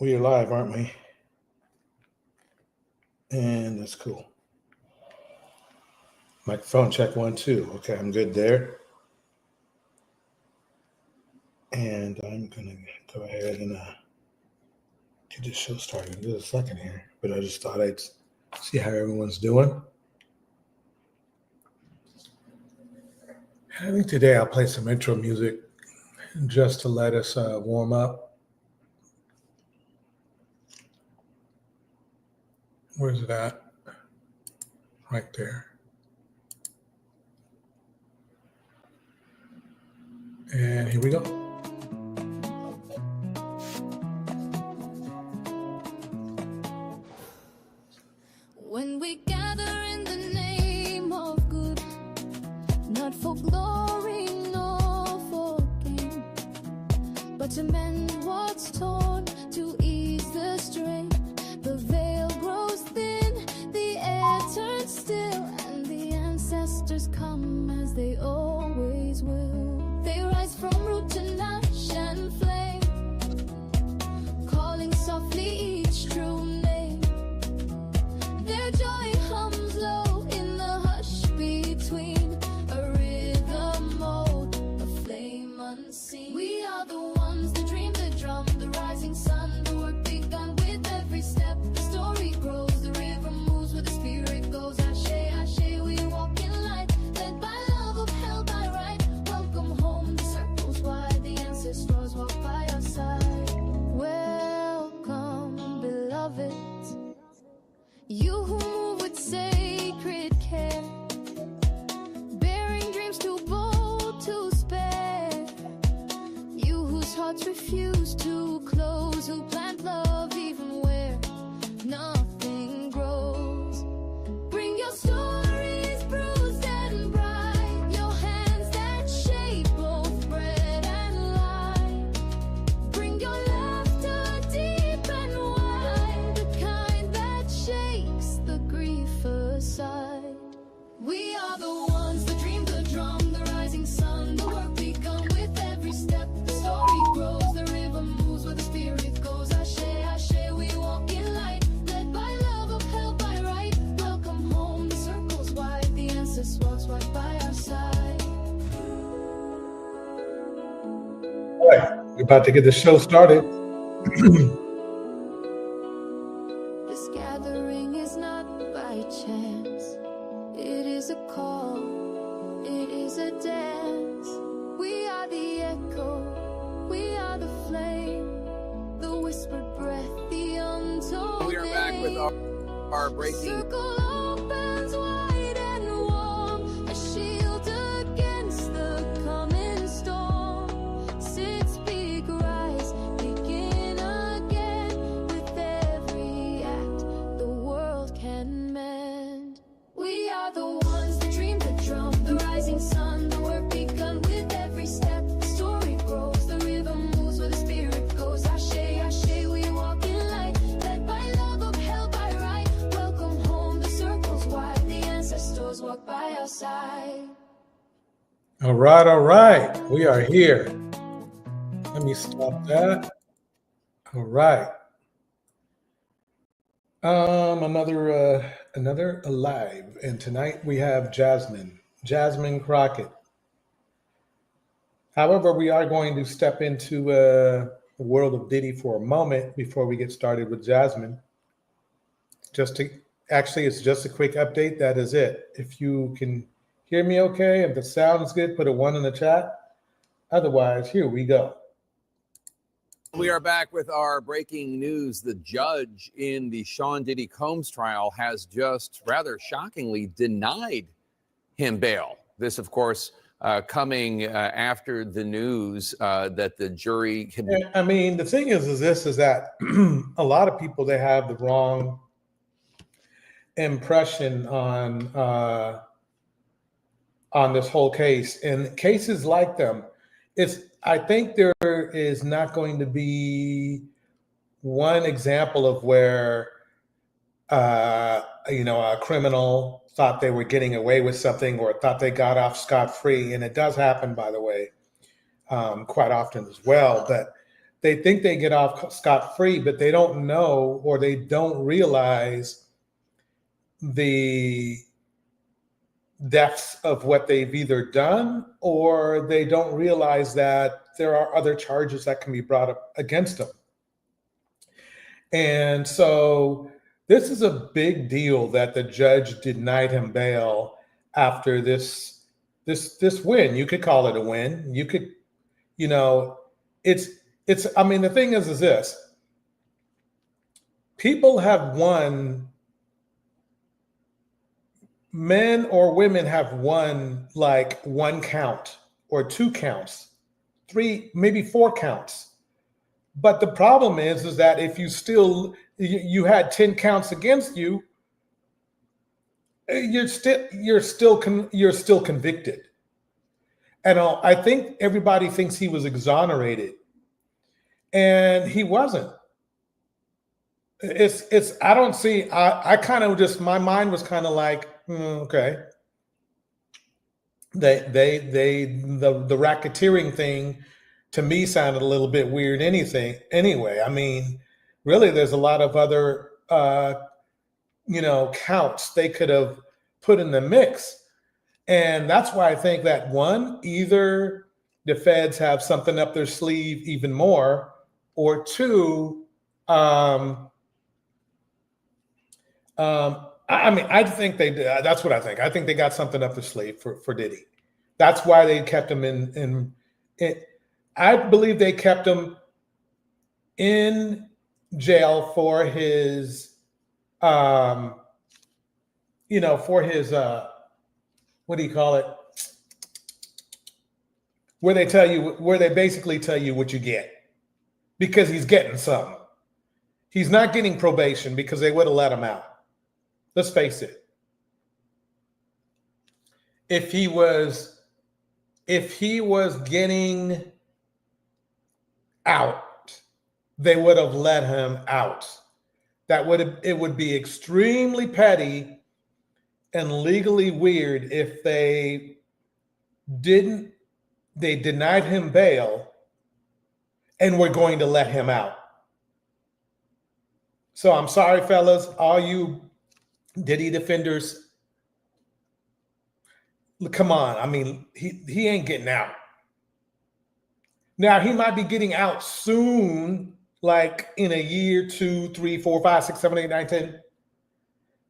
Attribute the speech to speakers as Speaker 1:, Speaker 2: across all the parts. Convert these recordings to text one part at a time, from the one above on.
Speaker 1: We are live, aren't we? And that's cool. Microphone check 1, 2. Okay, I'm good there. And I'm gonna go ahead and get this show started in just a second here. But I just thought I'd see how everyone's doing. I think today I'll play some intro music just to let us warm up. Where's it at? Right there. And here we go.
Speaker 2: When we gather in the name of good, not for glory nor for gain, but to mend what's torn, to ease the strain. The veil grows thin, the air turns still, and the ancestors come as they always will. They rise from root to ash and flame, calling softly each true name. Their joy hums low in the hush between, a rhythm mode, a flame unseen. We are the ones that dream the drum, the rising sun, the work begun with every step. The story grows, the river moves where the spirit goes. Ashe, ashe, we walk in light, led by love, upheld by right. Welcome home, the circles wide, the ancestors walk by our side. Welcome, beloved, you who move with sacred care, bearing dreams too bold to spare. You whose hearts refuse to close, who plant love even where nothing grows. Bring your stories bruised and bright, your hands that shape both bread and light. Bring your laughter deep and wide, the kind that shakes the grief aside. We are the ones that dream the drum, the rising sun, the work begun with every step. The story grows, the river moves where the spirit goes. Ashe, ashe, we walk in light, led by love, upheld by right. Welcome home, the circles wide, the ancestors walk by our side.
Speaker 1: All right, we're about to get the show started.
Speaker 2: This gathering is not by chance. It is a call, it is a dance. We are the echo, we are the flame, the whispered breath, the untold
Speaker 3: We are back with our breaking.
Speaker 2: circle opens wide and warm, a shield against the coming storm. Sit, speak, rise, begin again. With every act, the world can mend. We are the ones that dream the drum, the rising sun, the work begun with every step. The story grows, the river moves where the spirit goes. Ashe, ashe, we walk in light, led by love, upheld by right. Welcome home, the circles wide, the ancestors walk by our side.
Speaker 1: All right. We are here. Let me stop that. All right. Another live, and tonight we have Jasmine Crockett. However, we are going to step into the world of Diddy for a moment before we get started with Jasmine. It's just a quick update. That is it. If you can hear me okay, if the sound is good, put a 1 in the chat. Otherwise, here we go.
Speaker 3: We are back with our breaking news. The judge in the Sean Diddy Combs trial has just rather shockingly denied him bail. This, of course, coming after the news that the jury can.
Speaker 1: I mean, the thing is that a lot of people, they have the wrong impression on this whole case. And cases like them, I think there is not going to be one example of where a criminal thought they were getting away with something or thought they got off scot-free. And it does happen, by the way, quite often as well. But they think they get off scot-free, but they don't know, or they don't realize the depths of what they've either done, or they don't realize that there are other charges that can be brought up against them. And so this is a big deal that the judge denied him bail after this win. You could call it a win. You could, I mean, the thing is this: people have won. Men or women have won like 1 count or 2 counts, 3, maybe 4 counts. But the problem is that if you had 10 counts against you, you're still convicted. And I think everybody thinks he was exonerated, and he wasn't. I kind of just, my mind was kind of like, okay. The racketeering thing to me sounded a little bit weird. Anyway, I mean, really, there's a lot of other counts they could have put in the mix, and that's why I think that either the feds have something up their sleeve even more, or 2, I mean, I think they did. That's what I think. I think they got something up their sleeve for Diddy. That's why they kept him in. I believe they kept him in jail for his, what do you call it? Where they basically tell you what you get, because he's getting something. He's not getting probation because they would have let him out. Let's face it. If he was getting out, they would have let him out. It would be extremely petty and legally weird if they denied him bail and were going to let him out. So I'm sorry, fellas, all you Diddy defenders, come on. I mean, he ain't getting out. Now, he might be getting out soon, like in a year, 2, 3, 4, 5, 6, 7, 8, 9, 10.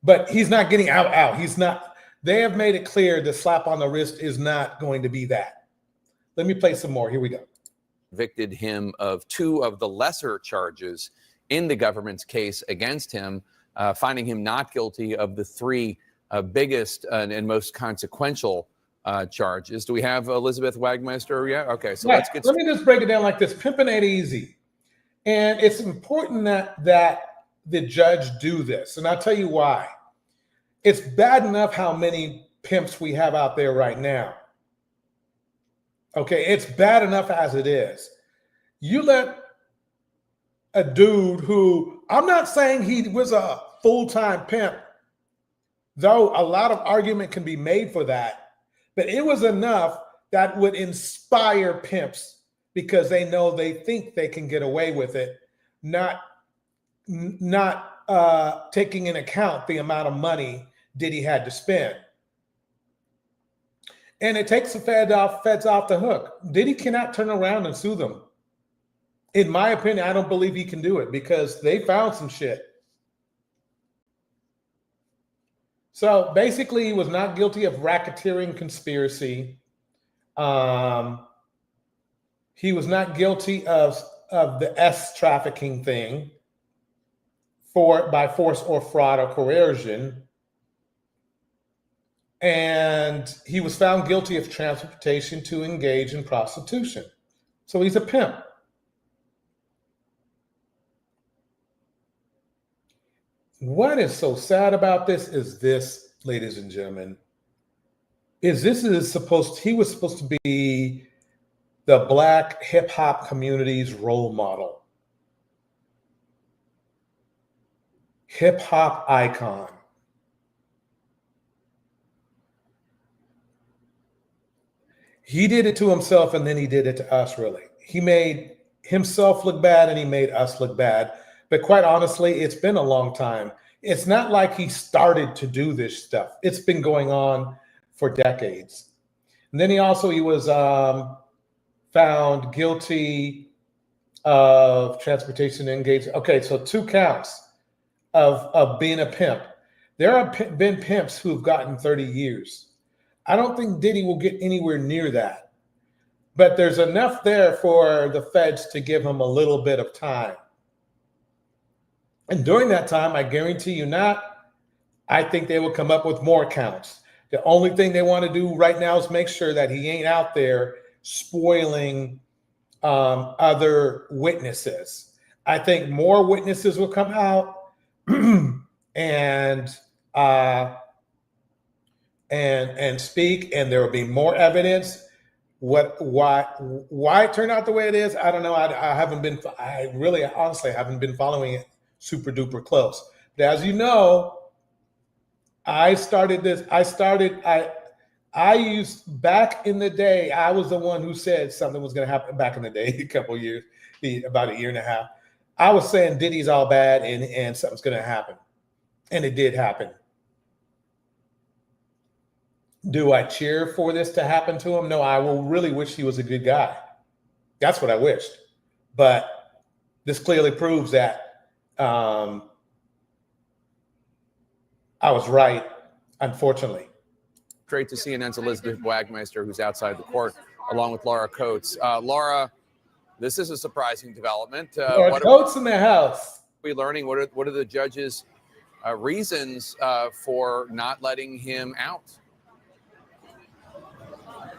Speaker 1: But he's not getting out. He's not. They have made it clear the slap on the wrist is not going to be that. Let me play some more. Here we go.
Speaker 3: Convicted him of 2 of the lesser charges in the government's case against him, finding him not guilty of the 3 biggest and most consequential charges. Do we have Elizabeth Wagmeister yet? Okay, so let's get.
Speaker 1: Let me just break it down like this. Pimping ain't easy, and it's important that the judge do this, and I'll tell you why. It's bad enough how many pimps we have out there right now. Okay, it's bad enough as it is. You let a dude who, I'm not saying he was a full-time pimp, though a lot of argument can be made for that, but it was enough that would inspire pimps because they think they can get away with it, not taking into account the amount of money Diddy had to spend. And it takes the feds off the hook. Diddy cannot turn around and sue them. In my opinion, I don't believe he can do it because they found some shit. So basically, he was not guilty of racketeering conspiracy. He was not guilty of the S trafficking thing by force or fraud or coercion. And he was found guilty of transportation to engage in prostitution. So he's a pimp. What is so sad about this is this, ladies and gentlemen, he was supposed to be the Black hip hop community's role model, hip hop icon. He did it to himself and then he did it to us, really. He made himself look bad and he made us look bad. But quite honestly, it's been a long time. It's not like he started to do this stuff. It's been going on for decades. And then he was found guilty of transportation engagement. Okay, so 2 counts of being a pimp. There have been pimps who've gotten 30 years. I don't think Diddy will get anywhere near that. But there's enough there for the feds to give him a little bit of time. And during that time, I guarantee you not, I think they will come up with more counts. The only thing they want to do right now is make sure that he ain't out there spoiling other witnesses. I think more witnesses will come out and speak, and there will be more evidence. Why it turned out the way it is, I don't know. I really honestly haven't been following it super duper close. But as you know, I used back in the day, I was the one who said something was going to happen back in the day, a couple of years, about a year and a half. I was saying Diddy's all bad and something's going to happen. And it did happen. Do I cheer for this to happen to him? No, I will really wish he was a good guy. That's what I wished. But this clearly proves that I was right, unfortunately.
Speaker 3: Great to CNN's Elizabeth Wagmeister, who's outside the court, along with Laura Coates. Laura, this is a surprising development.
Speaker 1: Laura Coates in the house.
Speaker 3: What are we learning? What are the judge's reasons for not letting him out?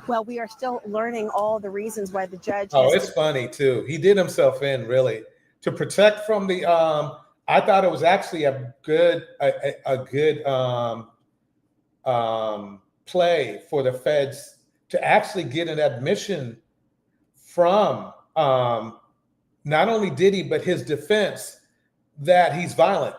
Speaker 4: Well, we are still learning all the reasons why the judge.
Speaker 1: It's funny too. He did himself in really to protect from the. I thought it was actually a good play for the feds to actually get an admission from not only Diddy but his defense that he's violent.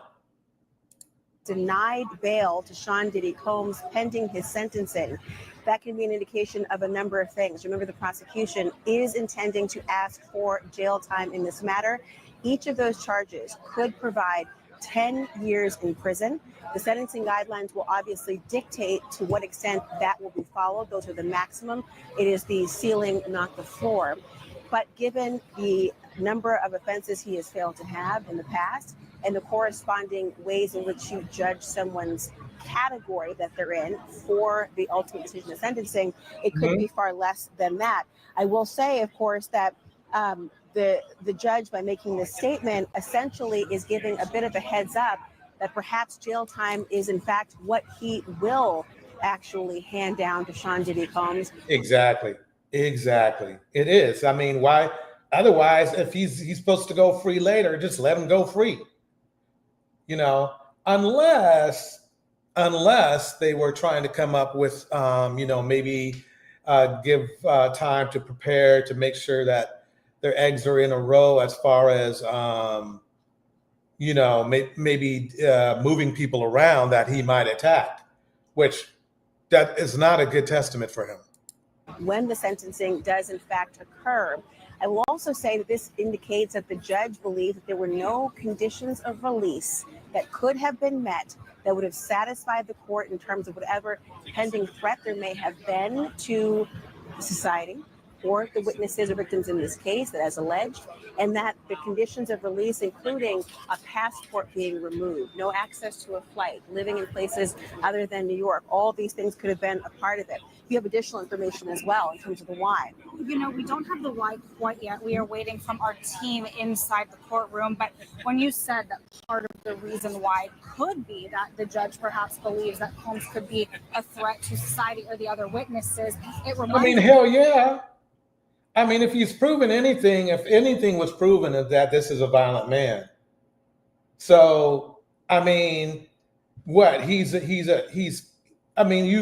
Speaker 4: Denied bail to Sean Diddy Combs pending his sentencing. That can be an indication of a number of things. Remember, the prosecution is intending to ask for jail time in this matter. Each of those charges could provide 10 years in prison. The sentencing guidelines will obviously dictate to what extent that will be followed. Those are the maximum. It is the ceiling, not the floor. But given the number of offenses he has failed to have in the past and the corresponding ways in which you judge someone's category that they're in for the ultimate decision of sentencing, it could be far less than that. I will say, of course, that the judge, by making this statement, essentially is giving a bit of a heads up that perhaps jail time is in fact what he will actually hand down to Sean Diddy Combs.
Speaker 1: Exactly. It is. I mean, why? Otherwise, if he's supposed to go free later, just let him go free. You know, unless they were trying to come up with, maybe give time to prepare to make sure that their eggs are in a row as far as, maybe moving people around that he might attack, which that is not a good testament for him.
Speaker 4: When the sentencing does in fact occur, I will also say that this indicates that the judge believed that there were no conditions of release that could have been met that would have satisfied the court in terms of whatever pending threat there may have been to society or the witnesses or victims in this case that as alleged, and that the conditions of release, including a passport being removed, no access to a flight, living in places other than New York, all these things could have been a part of it. You have additional information as well in terms of the why.
Speaker 5: You know, we don't have the why quite yet. We are waiting from our team inside the courtroom. But when you said that part of the reason why could be that the judge perhaps believes that Combs could be a threat to society or the other witnesses, it reminds me.
Speaker 1: Hell yeah. I mean, if anything was proven is that this is a violent man. So, I mean, you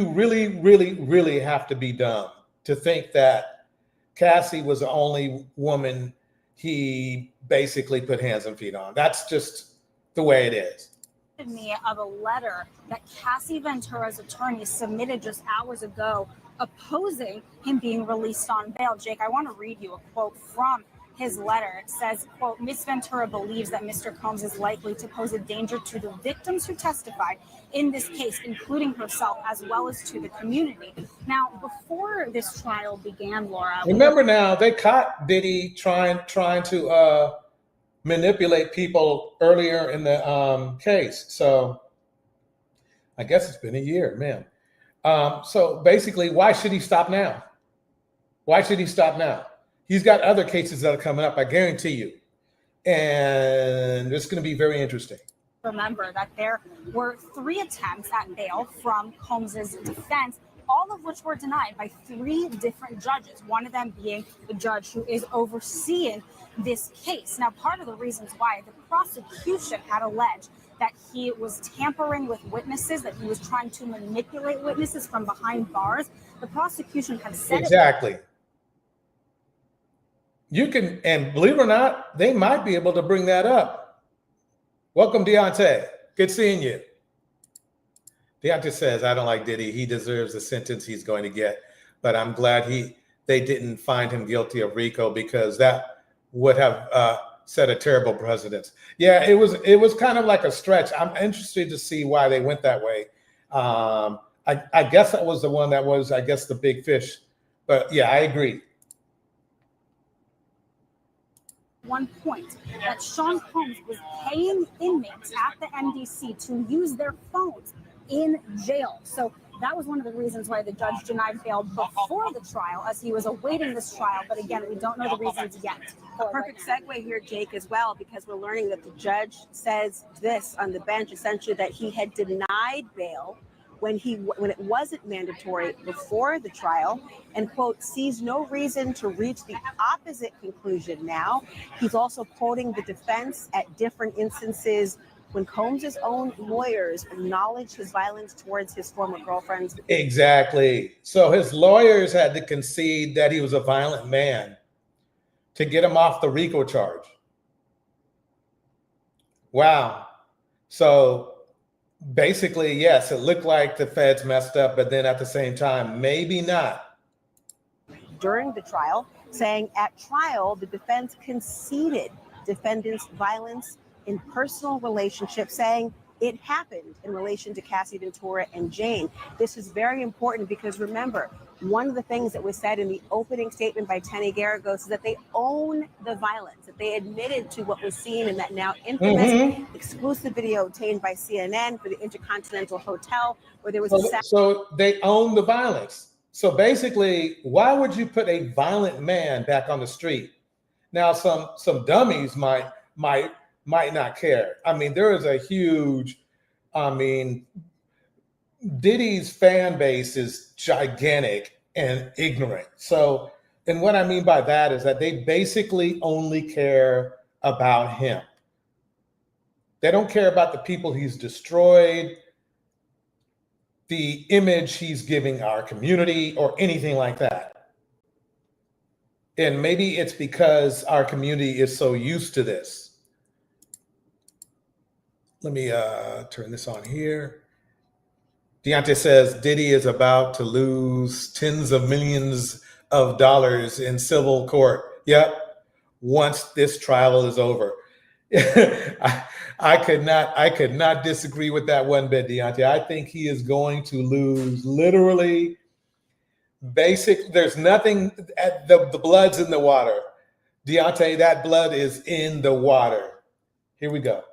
Speaker 1: really, really, really have to be dumb to think that Cassie was the only woman he basically put hands and feet on. That's just the way it is.
Speaker 5: Me of a letter that Cassie Ventura's attorney submitted just hours ago opposing him being released on bail. Jake, I want to read you a quote from his letter. It says, quote, Ms. Ventura believes that Mr. Combs is likely to pose a danger to the victims who testified in this case, including herself, as well as to the community. Now, before this trial began, Laura,
Speaker 1: remember now, they caught Diddy trying to manipulate people earlier in the case. So I guess it's been a year, man. So basically, why should he stop now? Why should he stop now? He's got other cases that are coming up, I guarantee you. And it's going to be very interesting.
Speaker 5: Remember that there were 3 attempts at bail from Combs's defense, all of which were denied by 3 different judges, one of them being the judge who is overseeing this case. Now, part of the reasons why the prosecution had alleged that he was tampering with witnesses, that he was trying to manipulate witnesses from behind bars, the prosecution had said
Speaker 1: exactly. You can, and believe it or not, they might be able to bring that up. Welcome, Deontay. Good seeing you. Deontay says, I don't like Diddy. He deserves the sentence he's going to get. But I'm glad they didn't find him guilty of RICO, because that would have set a terrible precedent. Yeah, it was kind of like a stretch. I'm interested to see why they went that way. I guess that was the one that was, I guess, the big fish. But yeah, I agree.
Speaker 5: One point that Sean Combs was paying inmates at the MDC to use their phones in jail. So that was one of the reasons why the judge denied bail before the trial, as he was awaiting this trial. But again, we don't know the reasons yet.
Speaker 4: A perfect segue here, Jake, as well, because we're learning that the judge says this on the bench, essentially that he had denied bail when it wasn't mandatory before the trial, and, quote, sees no reason to reach the opposite conclusion now. He's also quoting the defense at different instances when Combs' own lawyers acknowledged his violence towards his former girlfriends.
Speaker 1: Exactly. So his lawyers had to concede that he was a violent man to get him off the RICO charge. Wow. So basically, yes, it looked like the feds messed up, but then at the same time, maybe not.
Speaker 4: During the trial, saying at trial, the defense conceded defendant's violence in personal relationships, saying it happened in relation to Cassie Ventura and Jane. This is very important because, remember, one of the things that was said in the opening statement by Tenny Garagos is that they own the violence, that they admitted to what was seen in that now infamous exclusive video obtained by CNN for the Intercontinental Hotel, where there was
Speaker 1: so they own the violence. So basically, why would you put a violent man back on the street? Now, some dummies might not care. I mean, there is a huge, Diddy's fan base is gigantic and ignorant. So, and what I mean by that is that they basically only care about him. They don't care about the people he's destroyed, the image he's giving our community, or anything like that. And maybe it's because our community is so used to this. Let me turn this on here. Deontay says Diddy is about to lose tens of millions of dollars in civil court. Yep. Once this trial is over. I could not disagree with that one bit, Deontay. I think he is going to lose literally there's nothing, the blood's in the water. Deontay, that blood is in the water. Here we go.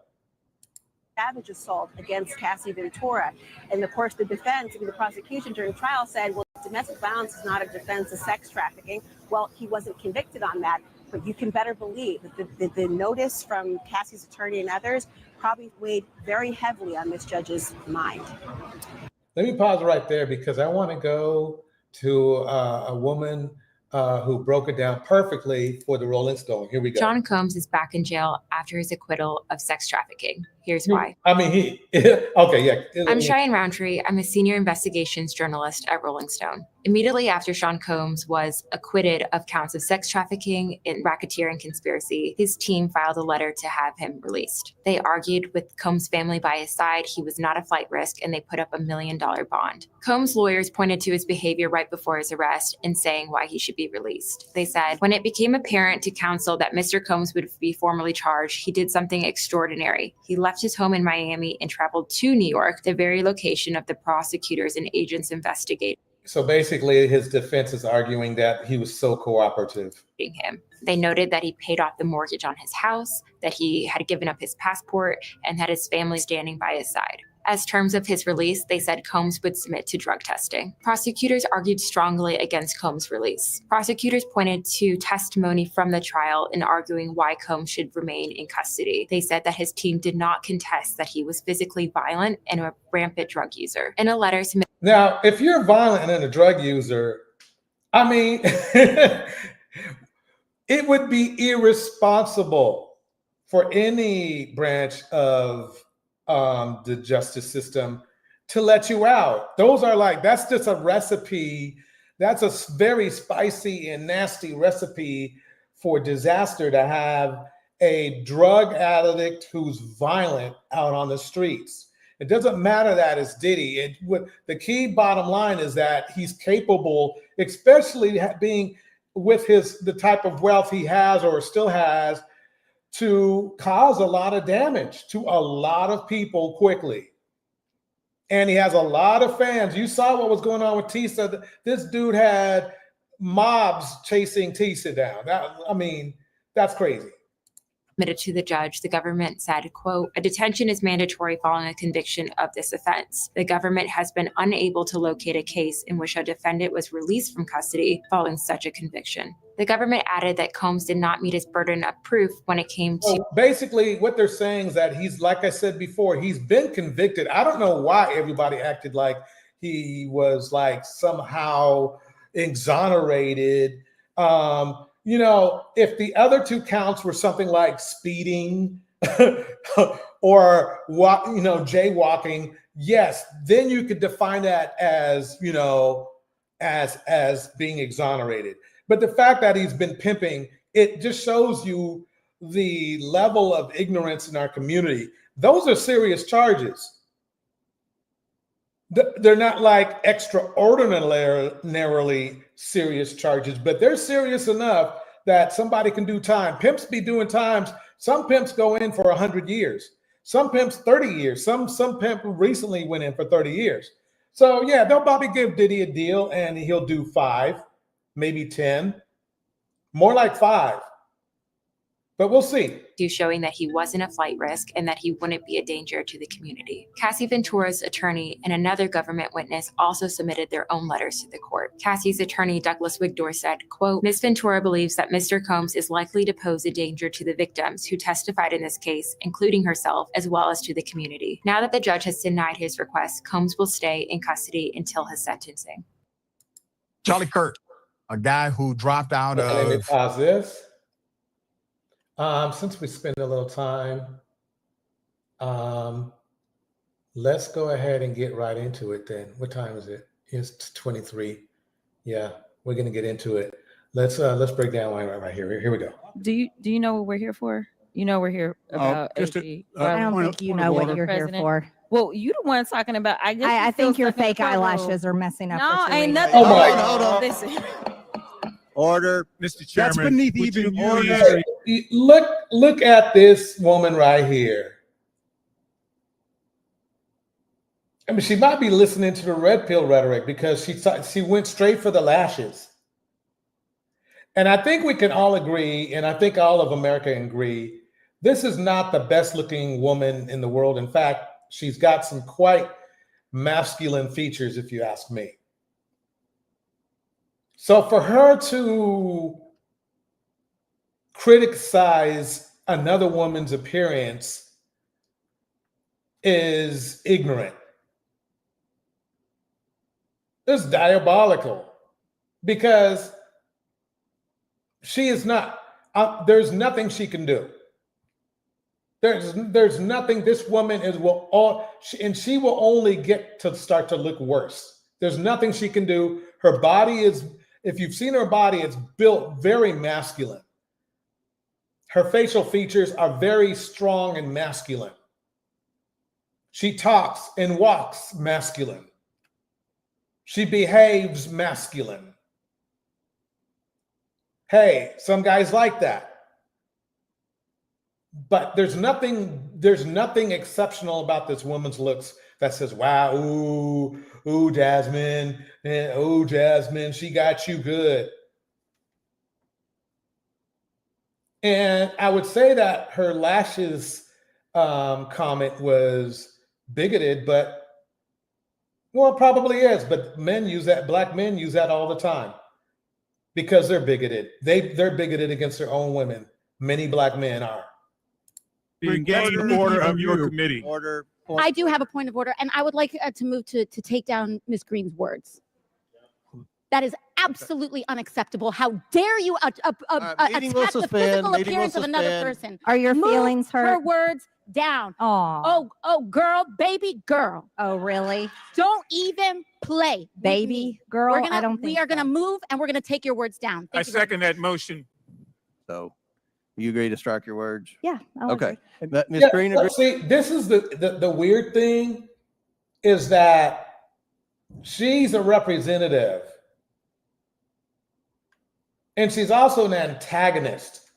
Speaker 4: Savage assault against Cassie Ventura. And of course, the defense, the prosecution during trial said, well, domestic violence is not a defense of sex trafficking. Well, he wasn't convicted on that, but you can better believe that the notice from Cassie's attorney and others probably weighed very heavily on this judge's mind.
Speaker 1: Let me pause right there because I want to go to a woman who broke it down perfectly for the Rolling Stone. Here we go.
Speaker 6: Sean Combs is back in jail after his acquittal of sex trafficking. Here's why.
Speaker 1: I mean, okay, yeah.
Speaker 6: I'm Cheyenne Roundtree. I'm a senior investigations journalist at Rolling Stone. Immediately after Sean Combs was acquitted of counts of sex trafficking and racketeering conspiracy, his team filed a letter to have him released. They argued with Combs' family by his side he was not a flight risk, and they put up $1 million bond. Combs' lawyers pointed to his behavior right before his arrest in saying why he should be released. They said, when it became apparent to counsel that Mr. Combs would be formally charged, he did something extraordinary. He left his home in Miami and traveled to New York, the very location of the prosecutors and agents investigating
Speaker 1: So basically, his defense is arguing that he was so cooperative.
Speaker 6: him. They noted that he paid off the mortgage on his house, that he had given up his passport, and had his family standing by his side. As terms of his release, they said Combs would submit to drug testing. Prosecutors argued strongly against Combs' release. Prosecutors pointed to testimony from the trial in arguing why Combs should remain in custody. They said that his team did not contest that he was physically violent and a rampant drug user. In a letter submitted.
Speaker 1: Now, if you're violent and a drug user, I mean, it would be irresponsible for any branch of the justice system to let you out. Those are like, that's just a recipe. That's a very spicy and nasty recipe for disaster, to have a drug addict who's violent out on the streets. It doesn't matter that it's Diddy. The key bottom line is that he's capable, especially being with the type of wealth he has or still has, to cause a lot of damage to a lot of people quickly. And he has a lot of fans. You saw what was going on with Tisa. This dude had mobs chasing Tisa down. That's crazy.
Speaker 6: Submitted to the judge, the government said, quote, a detention is mandatory following a conviction of this offense. The government has been unable to locate a case in which a defendant was released from custody following such a conviction. The government added that Combs did not meet his burden of proof when it came to.
Speaker 1: So basically, what they're saying is that he's, like I said before, he's been convicted. I don't know why everybody acted like he was like somehow exonerated. You know, if the other two counts were something like speeding or jaywalking, yes, then you could define that as, as being exonerated. But the fact that he's been pimping, it just shows you the level of ignorance in our community. Those are serious charges. They're not like extraordinarily serious charges, but they're serious enough that somebody can do time. Pimps be doing times. Some pimps go in for 100 years. Some pimps 30 years. Some pimp recently went in for 30 years. So yeah, they'll probably give Diddy a deal and he'll do 5, maybe 10, more like 5. But we'll see.
Speaker 6: Showing that he wasn't a flight risk and that he wouldn't be a danger to the community. Cassie Ventura's attorney and another government witness also submitted their own letters to the court. Cassie's attorney, Douglas Wigdor, said, quote, Ms. Ventura believes that Mr. Combs is likely to pose a danger to the victims who testified in this case, including herself, as well as to the community. Now that the judge has denied his request, Combs will stay in custody until his sentencing.
Speaker 7: Charlie Kirk, a guy who dropped out of.
Speaker 1: Let me pause this. Since we spent a little time, let's go ahead and get right into it then. What time is it? It's 23. Yeah, we're gonna get into it. Let's break down right here. Here we go.
Speaker 8: Do you know what we're here for? You know we're here about AG.
Speaker 9: I don't think you know what you're here for.
Speaker 8: Well, you the one talking about.
Speaker 9: I think your fake eyelashes are messing up.
Speaker 8: No, ain't nothing.
Speaker 1: Oh my
Speaker 8: Hold on. Listen.
Speaker 7: Order, Mr. Chairman.
Speaker 10: That's beneath even
Speaker 7: order.
Speaker 1: Look at this woman right here. I mean, she might be listening to the red pill rhetoric because she went straight for the lashes. And I think we can all agree, and I think all of America agree, this is not the best looking woman in the world. In fact, she's got some quite masculine features, if you ask me. So for her to criticize another woman's appearance is ignorant. It's diabolical because she is not, there's nothing she can do. There's nothing this woman she will only get to start to look worse. There's nothing she can do. Her body is, if you've seen her body, it's built very masculine. Her facial features are very strong and masculine. She talks and walks masculine. She behaves masculine. Hey, some guys like that. But there's nothing exceptional about this woman's looks that says, wow, ooh, Jasmine, ooh, Jasmine, she got you good. And I would say that her lashes comment was bigoted, but, well, it probably is. But men use that, black men use that all the time because they're bigoted. They're bigoted against their own women. Many black men are.
Speaker 10: The engagement order of your committee.
Speaker 11: Order.
Speaker 12: I do have a point of order, and I would like to move to take down Ms. Green's words. That is absolutely unacceptable. How dare you attack the physical appearance of another person?
Speaker 9: Are your feelings hurt?
Speaker 12: Her words down.
Speaker 9: Oh,
Speaker 12: girl, baby girl.
Speaker 9: Oh, really?
Speaker 12: Don't even play,
Speaker 9: Baby girl. I don't think
Speaker 12: we are gonna move, and we're gonna take your words down.
Speaker 10: I second that motion.
Speaker 11: So, you agree to strike your words?
Speaker 9: Yeah.
Speaker 11: Okay. Ms. Green agrees.
Speaker 1: See, this is the weird thing is that she's a representative. And she's also an antagonist.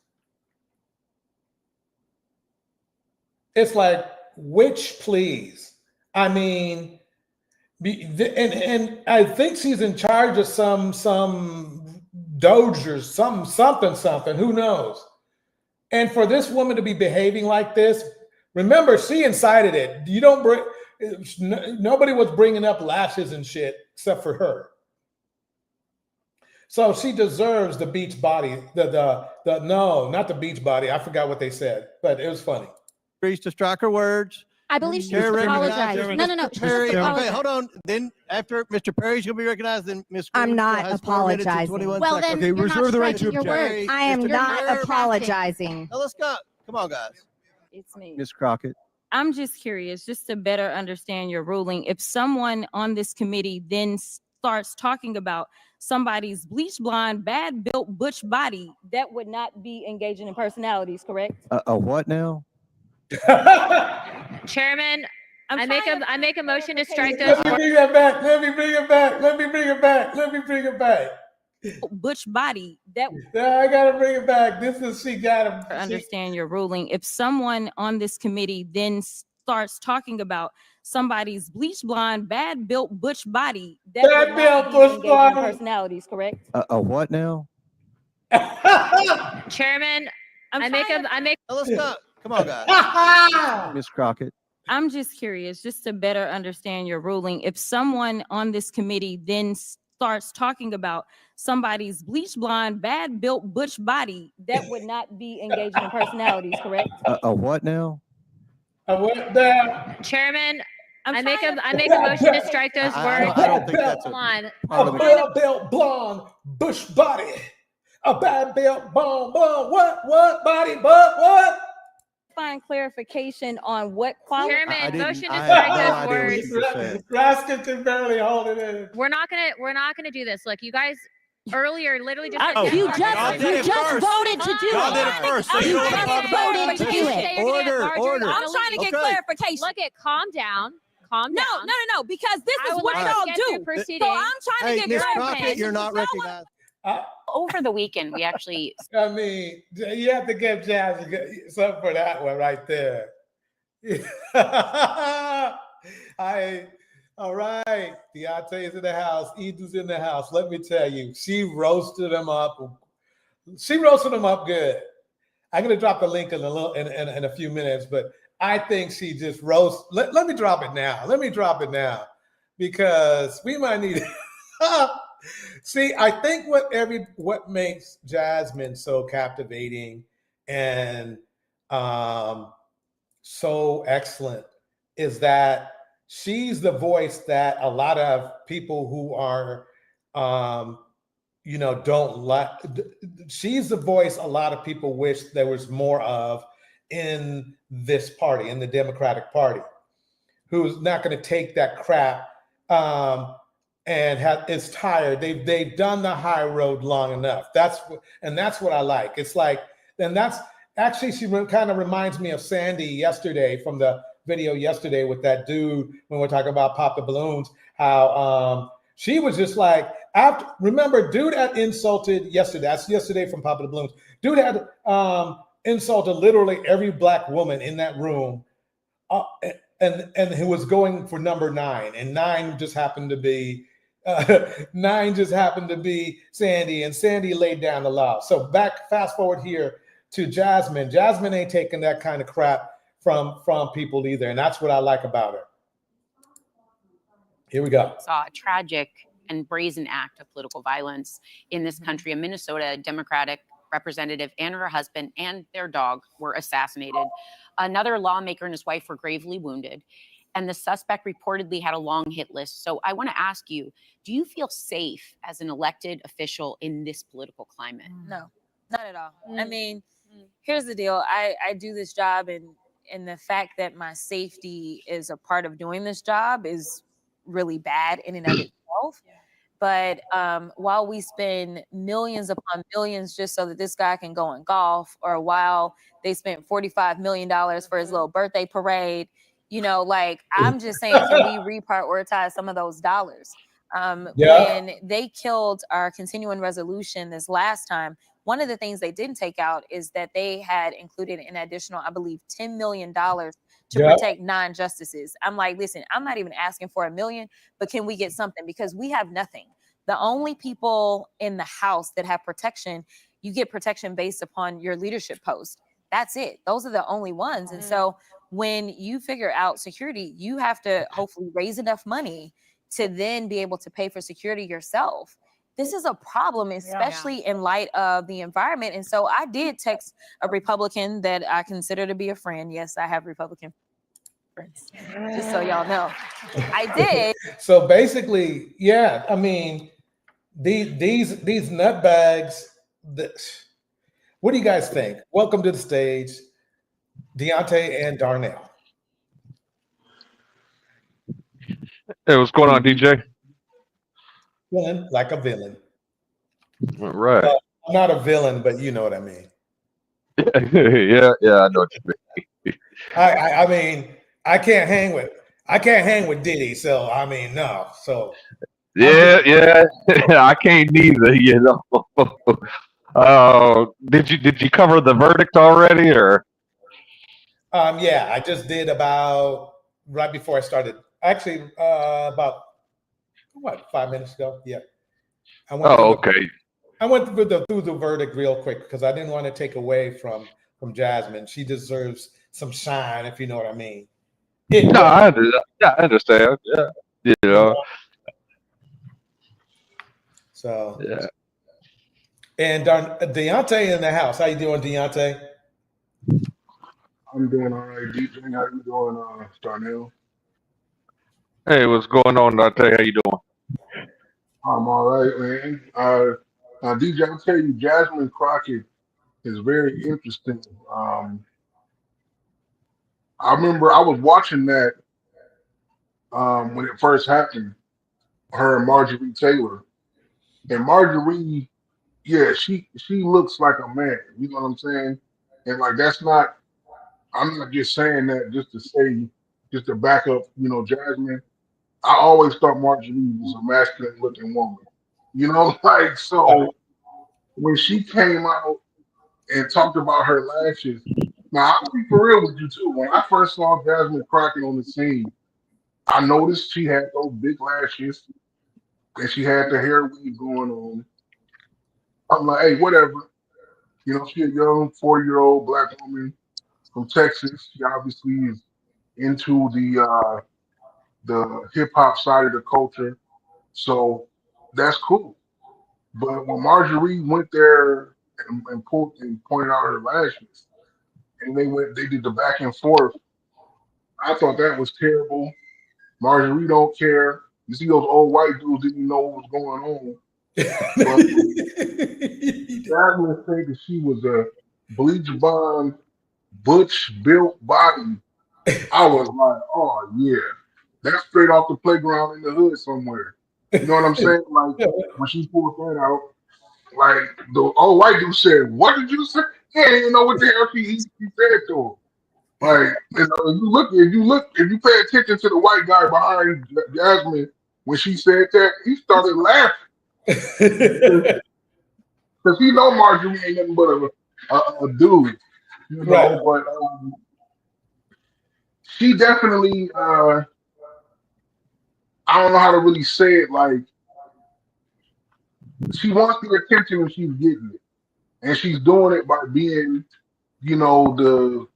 Speaker 1: It's like, which please? I mean, and I think she's in charge of some doge or something, who knows? And for this woman to be behaving like this, remember, she incited it. Nobody was bringing up lashes and shit except for her. So she deserves the beach body. No, not the beach body. I forgot what they said, but it was funny.
Speaker 11: Agrees to strike her words.
Speaker 12: I believe she needs to apologize. No.
Speaker 11: Perry, okay, hold on. Then after Mr. Perry's going to be recognized, then Ms. Green
Speaker 9: I'm not
Speaker 11: has 4 minutes and
Speaker 9: apologizing.
Speaker 11: 21
Speaker 12: Well,
Speaker 11: seconds.
Speaker 12: then you're not striking your words.
Speaker 9: I am
Speaker 11: Mr.
Speaker 9: not
Speaker 11: Perry.
Speaker 9: apologizing.
Speaker 11: Now let's go. Come on, guys.
Speaker 8: It's me.
Speaker 11: Ms. Crockett.
Speaker 8: I'm just curious, just to better understand your ruling. If someone on this committee then starts talking about somebody's bleach blonde, bad built butch body, that would not be engaging in personalities, correct?
Speaker 11: A what now?
Speaker 13: Chairman, I make a motion to strike those.
Speaker 1: Let me bring that back. Let me bring it back.
Speaker 8: Butch body. That
Speaker 1: I gotta bring it back. She got him.
Speaker 8: Understand your ruling. If someone on this committee then starts talking about somebody's bleach blonde, bad built butch body, that would not be engaging in personalities, correct?
Speaker 11: A what now?
Speaker 13: Chairman, I make.
Speaker 11: Now let's go. Come on, guys. Ms. Crockett.
Speaker 8: I'm just curious, just to better understand your ruling. If someone on this committee then starts talking about somebody's bleach blonde, bad built butch body, that would not be engaging in personalities, correct?
Speaker 11: A what now?
Speaker 1: A what now?
Speaker 13: Chairman, I make a motion to strike those words.
Speaker 11: I don't think that's
Speaker 1: a bad built blonde bush body. A bad built blonde, what body, what?
Speaker 8: Find clarification on what quality.
Speaker 13: Chairman, motion to strike those words.
Speaker 1: Raskin can barely hold it in.
Speaker 13: We're not gonna do this. Look, you guys earlier literally just
Speaker 12: you just voted to do
Speaker 11: Y'all did it first. So
Speaker 12: You
Speaker 11: you
Speaker 12: just voted to do it.
Speaker 11: Order.
Speaker 5: I'm trying to get clarification.
Speaker 13: Look at calm down.
Speaker 5: No, because this is what y'all do. So I'm trying to get
Speaker 11: Ms.
Speaker 5: clarification.
Speaker 11: Crockett, you're not recognized.
Speaker 13: Over the weekend, we actually.
Speaker 1: I mean, you have to give Jazz something for that one right there. All right. Deontay's in the house. Edou's in the house. Let me tell you, she roasted him up. She roasted him up good. I'm going to drop the link in a few minutes, but I think she just roast. Let me drop it now. Because we might need it. See, I think what makes Jasmine so captivating and so excellent is that she's the voice that a lot of people who are, don't like. She's the voice a lot of people wish there was more of, in this party, in the Democratic Party, who's not going to take that crap and is tired. They've done the high road long enough. That's what I like. It's like, and that's actually, she kind of reminds me of Sandy yesterday from the video yesterday with that dude when we're talking about Pop the Balloons, how she was just like, remember, dude had insulted yesterday. That's yesterday from Pop the Balloons. Dude had insulted literally every black woman in that room, and who was going for number 9, and 9 just happened to be Sandy, and Sandy laid down the law. So fast forward here to Jasmine. Jasmine ain't taking that kind of crap from people either, and that's what I like about her. Here we go.
Speaker 14: Saw a tragic and brazen act of political violence in this country. In Minnesota, a Democratic representative and her husband and their dog were assassinated. Another lawmaker and his wife were gravely wounded, and the suspect reportedly had a long hit list. So I want to ask you, do you feel safe as an elected official in this political climate?
Speaker 15: No, not at all. I mean, here's the deal. I do this job, and the fact that my safety is a part of doing this job is really bad in and of itself. But while we spend millions upon millions just so that this guy can go and golf, or while they spent $45 million for his little birthday parade, you know, like, I'm just saying, can we reprioritize some of those dollars? When they killed our continuing resolution this last time, one of the things they didn't take out is that they had included an additional, I believe, $10 million to protect non-justices. I'm like, listen, I'm not even asking for $1 million, but can we get something? Because we have nothing. The only people in the House that have protection, you get protection based upon your leadership post. That's it. Those are the only ones. And so when you figure out security, you have to hopefully raise enough money to then be able to pay for security yourself. This is a problem, especially in light of the environment. And so I did text a Republican that I consider to be a friend. Yes, I have Republican friends, just so y'all know. I did.
Speaker 1: So basically, yeah, I mean, these nutbags, what do you guys think? Welcome to the stage, Deontay and Darnell.
Speaker 16: Hey, what's going on, DJ?
Speaker 1: Villain, like a villain.
Speaker 16: Right.
Speaker 1: I'm not a villain, but you know what I mean.
Speaker 16: yeah, I know what you mean.
Speaker 1: I mean, I can't hang with Diddy, so I mean, no. So
Speaker 16: yeah, I can't neither, you know. Did you cover the verdict already, or?
Speaker 1: Yeah, I just did about right before I started. Actually, about 5 minutes ago. Yeah. I went through the verdict real quick because I didn't want to take away from Jasmine. She deserves some shine, if you know what I mean.
Speaker 16: I understand. Yeah, you know.
Speaker 1: So yeah. And Deontay in the house. How you doing, Deontay?
Speaker 17: I'm doing all right, DJ. How you doing, Darnell?
Speaker 16: Hey, what's going on, Dante? How you doing?
Speaker 17: I'm all right, man. DJ, I'll tell you, Jasmine Crockett is very interesting. I remember I was watching that when it first happened, her and Marjorie Taylor. And Marjorie, yeah, she looks like a man. You know what I'm saying? And like, I'm not just saying that just to back up, you know, Jasmine. I always thought Marjorie was a masculine looking woman. You know, like, so when she came out and talked about her lashes, now I'll be for real with you too. When I first saw Jasmine Crockett on the scene, I noticed she had those big lashes and she had the hair weave going on. I'm like, hey, whatever. You know, she's a young 40-year-old black woman from Texas. She obviously is into the hip hop side of the culture. So that's cool. But when Marjorie went there and pointed out her lashes, and they did the back and forth, I thought that was terrible. Marjorie don't care. You see, those old white dudes didn't know what was going on. But Jasmine said that she was a bleach blonde butch built body, I was like, oh yeah, that's straight off the playground in the hood somewhere. You know what I'm saying? Like when she pulled that out, like the old white dude said, "What did you say?" He didn't even know what the hell he said to him. Like, you know, if you pay attention to the white guy behind Jasmine when she said that, he started laughing because he know Marjorie ain't nothing but a dude, you know.
Speaker 1: Right.
Speaker 17: But she definitely, I don't know how to really say it. Like, she wants the attention and she's getting it, and she's doing it by being, you know, the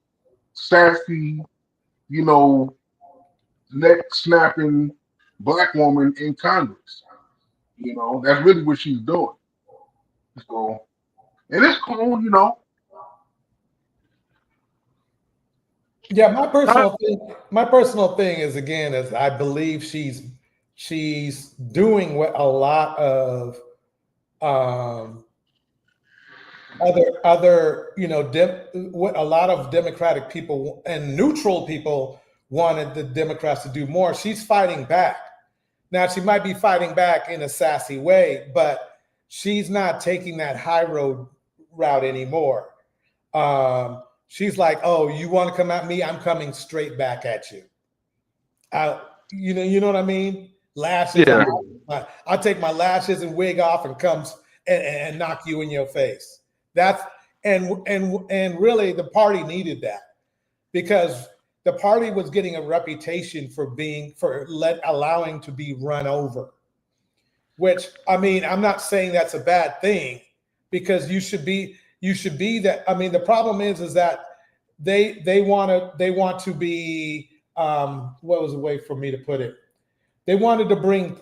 Speaker 17: sassy, you know, neck snapping black woman in Congress. You know, that's really what she's doing. So, and it's cool, you know.
Speaker 1: Yeah, my personal thing is, again, is I believe she's doing what a lot of other you know what a lot of Democratic people and neutral people wanted the Democrats to do more. She's fighting back. Now she might be fighting back in a sassy way, but she's not taking that high road route anymore. She's like, "Oh, you want to come at me? I'm coming straight back at you." You know what I mean? Lashes.
Speaker 16: Yeah.
Speaker 1: I'll take my lashes and wig off and and knock you in your face. That's and really the party needed that, because the party was getting a reputation for allowing to be run over. Which, I mean, I'm not saying that's a bad thing, because you should be that. I mean, the problem is that they want to be what was the way for me to put it? They wanted to bring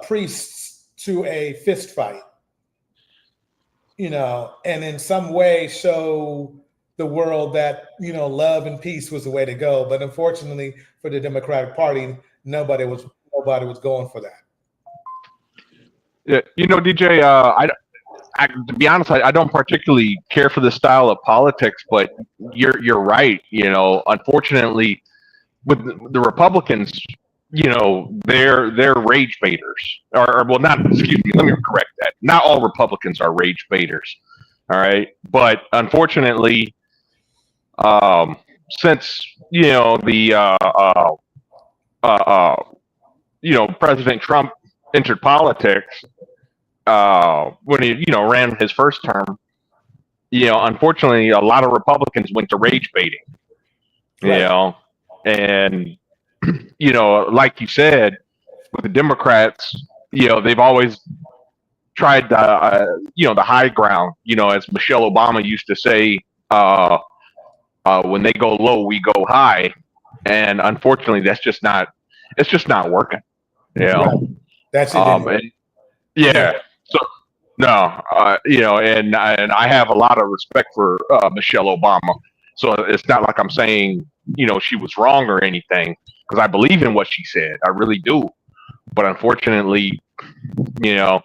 Speaker 1: priests to a fist fight, you know, and in some way show the world that, you know, love and peace was the way to go. But unfortunately for the Democratic Party, nobody was going for that.
Speaker 16: Yeah, you know, DJ, I to be honest, I don't particularly care for the style of politics, but you're right. You know, unfortunately, with the Republicans, you know, they're rage baiters. Or well, not, excuse me, let me correct that. Not all Republicans are rage baiters. All right, but unfortunately, since you know you know, President Trump entered politics, when he, you know, ran his first term, you know, unfortunately, a lot of Republicans went to rage baiting, you know, and, you know, like you said, with the Democrats, you know, they've always tried you know, the high ground, you know, as Michelle Obama used to say, when they go low, we go high. And unfortunately, it's just not working, you know.
Speaker 1: That's it.
Speaker 16: Yeah. So no, you know, and I have a lot of respect for Michelle Obama. So it's not like I'm saying, you know, she was wrong or anything, because I believe in what she said. I really do. But unfortunately, you know,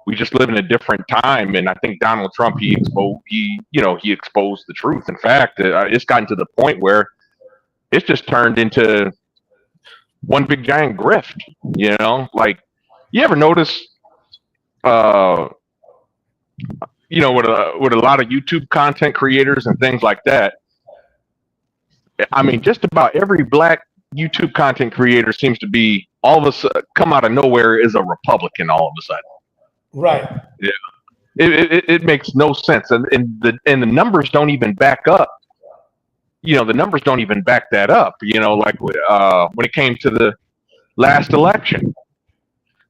Speaker 16: we just live in a different time, and I think Donald Trump he exposed the truth. In fact, it's gotten to the point where it's just turned into one big giant grift. You know, like, you ever notice, you know, with a lot of YouTube content creators and things like that, I mean, just about every black YouTube content creator seems to be all of a sudden come out of nowhere is a Republican all of a sudden.
Speaker 1: Right.
Speaker 16: Yeah. It makes no sense, and the numbers don't even back up. You know, the numbers don't even back that up. You know, like when it came to the last election,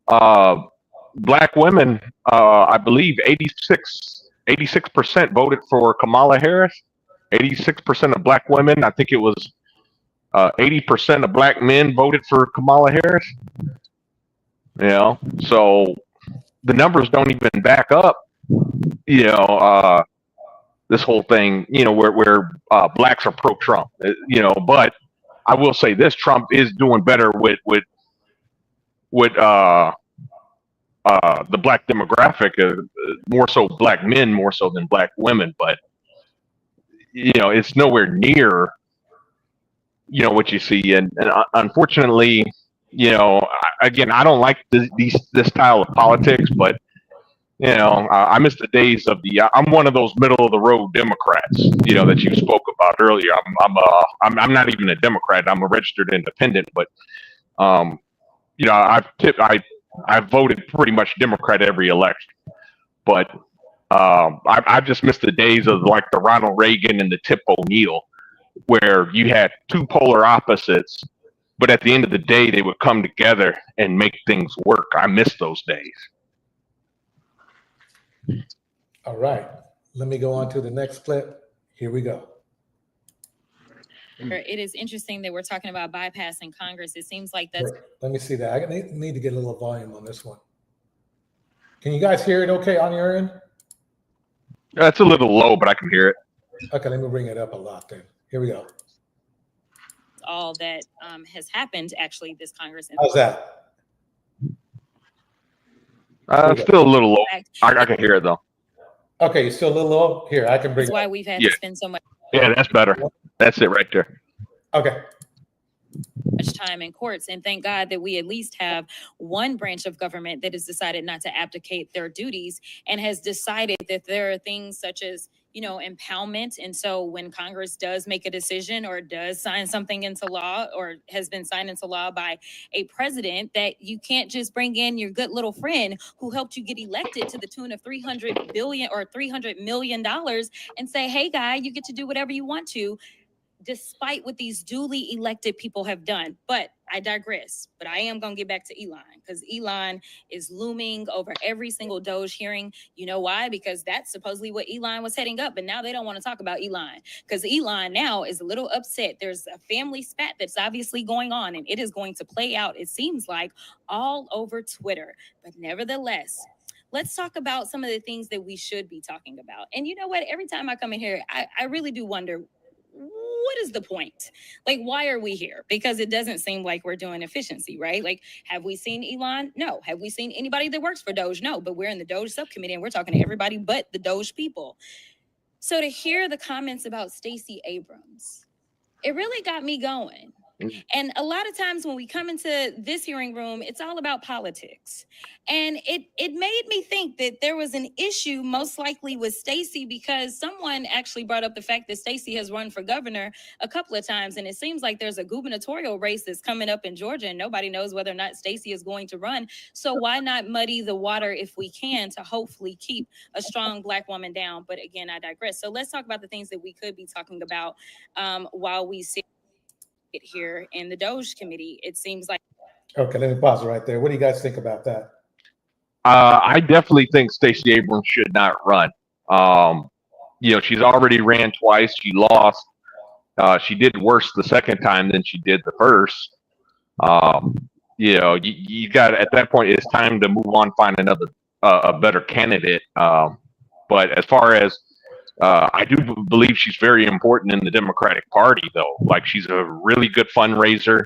Speaker 16: black women, I believe 86% voted for Kamala Harris. 86% of black women. I think it was 80% of black men voted for Kamala Harris. You know, so the numbers don't even back up, you know, this whole thing, you know, where blacks are pro-Trump, you know. But I will say this: Trump is doing better with the black demographic, more so black men, more so than black women. But it's nowhere near, what you see. And unfortunately, again, I don't like this style of politics, but I miss the days of I'm one of those middle of the road Democrats, that you spoke about earlier. I'm not even a Democrat. I'm a registered independent, but I've voted pretty much Democrat every election. But I just miss the days of like the Ronald Reagan and the Tip O'Neill, where you had two polar opposites, but at the end of the day, they would come together and make things work. I miss those days.
Speaker 1: All right, let me go on to the next clip. Here we go.
Speaker 18: It is interesting that we're talking about bypassing Congress. It seems like that's.
Speaker 1: Let me see that. I need to get a little volume on this one. Can you guys hear it okay on your end?
Speaker 16: It's a little low, but I can hear it.
Speaker 1: Okay, let me bring it up a lot then. Here we go.
Speaker 18: All that has happened actually this Congress.
Speaker 1: How's that?
Speaker 16: It's still a little low. I can hear it though.
Speaker 1: Okay, you're still a little low? Here, I can bring
Speaker 18: That's
Speaker 1: it
Speaker 18: why
Speaker 1: up.
Speaker 18: we've had to spend so much.
Speaker 16: Yeah, that's better. That's it right there.
Speaker 1: Okay.
Speaker 18: Much time in courts, and thank God that we at least have one branch of government that has decided not to abdicate their duties and has decided that there are things such as impoundment. And so when Congress does make a decision or does sign something into law or has been signed into law by a president, that you can't just bring in your good little friend who helped you get elected to the tune of $300 billion or $300 million and say, hey guy, you get to do whatever you want to, despite what these duly elected people have done. But I digress. But I am going to get back to Elon, because Elon is looming over every single Doge hearing. You know why? Because that's supposedly what Elon was heading up. But now they don't want to talk about Elon, because Elon now is a little upset. There's a family spat that's obviously going on, and it is going to play out, it seems like, all over Twitter. But nevertheless, let's talk about some of the things that we should be talking about. And you know what? Every time I come in here, I really do wonder, what is the point? Like, why are we here? Because it doesn't seem like we're doing efficiency, right? Like, have we seen Elon? No. Have we seen anybody that works for Doge? No. But we're in the Doge subcommittee and we're talking to everybody but the Doge people. So to hear the comments about Stacey Abrams, it really got me going. And a lot of times when we come into this hearing room, it's all about politics. And it made me think that there was an issue most likely with Stacey, because someone actually brought up the fact that Stacey has run for governor a couple of times. And it seems like there's a gubernatorial race that's coming up in Georgia, and nobody knows whether or not Stacey is going to run. So why not muddy the water if we can, to hopefully keep a strong Black woman down? But again, I digress. So let's talk about the things that we could be talking about while we sit here in the Doge committee. It seems like.
Speaker 1: Okay, let me pause it right there. What do you guys think about that?
Speaker 16: I definitely think Stacey Abrams should not run. She's already ran twice. She lost. She did worse the second time than she did the first. You got, at that point, it's time to move on, find another, a better candidate. But as far as I do believe she's very important in the Democratic Party, though. Like, she's a really good fundraiser.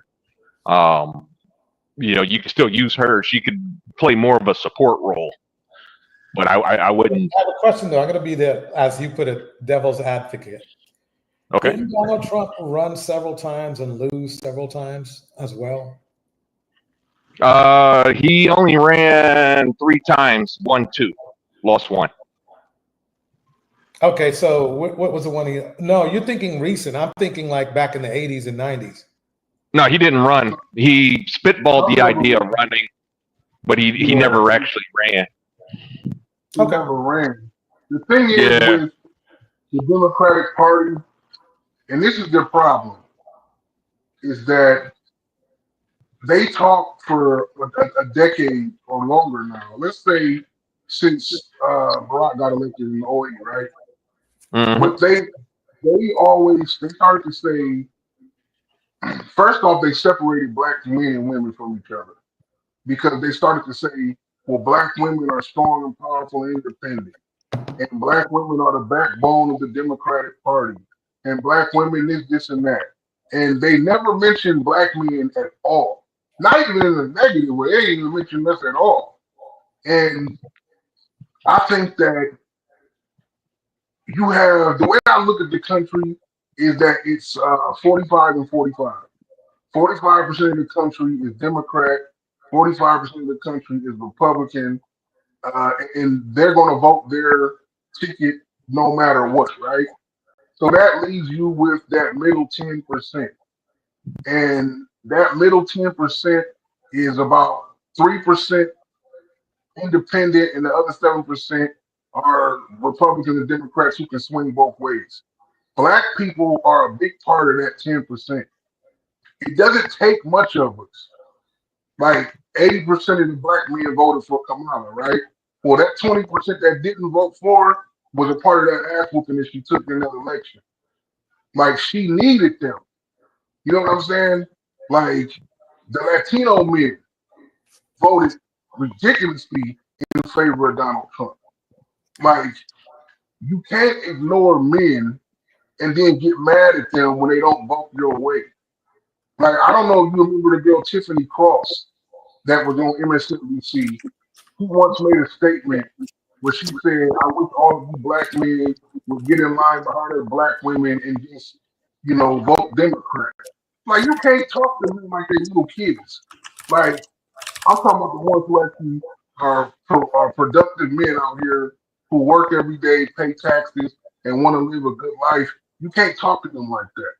Speaker 16: You can still use her. She could play more of a support role, but I wouldn't.
Speaker 1: I have a question though. I'm going to be the, as you put it, devil's advocate.
Speaker 16: Okay.
Speaker 1: Didn't Donald Trump run several times and lose several times as well?
Speaker 16: He only ran 3 times, won 2, lost 1.
Speaker 1: Okay, so what was the one? No, you're thinking recent. I'm thinking like back in the 80s and 90s.
Speaker 16: No, he didn't run. He spitballed the idea of running, but he never actually ran.
Speaker 17: He never ran. The thing is with the Democratic Party, and this is their problem, is that they talk for a decade or longer now. Let's say since Barack got elected in 08, right?
Speaker 16: Mm-hmm.
Speaker 17: But they started to say, first off, they separated Black men and women from each other, because they started to say, well, Black women are strong and powerful and independent, and Black women are the backbone of the Democratic Party, and Black women this, and that. And they never mentioned Black men at all, not even in a negative way. They didn't even mention us at all. And I think that you have the way I look at the country is that it's 45 and 45. 45% of the country is Democrat, 45% of the country is Republican, and they're going to vote their ticket no matter what, right? So that leaves you with that middle 10%. And that middle 10% is about 3% independent, and the other 7% are Republicans and Democrats who can swing both ways. Black people are a big part of that 10%. It doesn't take much of us. Like 80% of the black men voted for Kamala, right? Well, that 20% that didn't vote for her was a part of that ass whooping that she took in that election. Like she needed them. You know what I'm saying? Like the Latino men voted ridiculously in favor of Donald Trump. Like you can't ignore men and then get mad at them when they don't vote your way. Like I don't know if you remember the girl Tiffany Cross that was on MSNBC. Who once made a statement where she said, "I wish all of you black men would get in line behind their black women and just, vote Democrat." Like you can't talk to them like they're little kids. Like I'm talking about the ones who actually are productive men out here who work every day, pay taxes, and want to live a good life. You can't talk to them like that.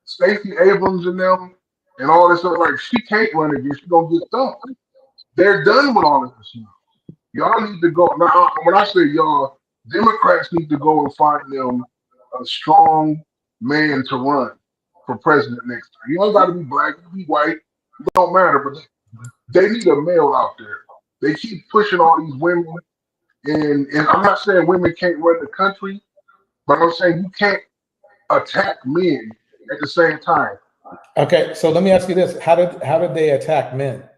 Speaker 17: Stacey Abrams and them and all this other, like she can't run again. She's gonna get dumped. They're done with all of this now. Y'all need to go now. When I say y'all, Democrats need to go and find them a strong man to run for president next time. You don't got to be black, you can be white, it don't matter. But they need a male out there. They keep pushing all these women, and I'm not saying women can't run the country, but I'm saying you can't attack men at the same time.
Speaker 1: Okay, so let me ask you this: How did they attack men?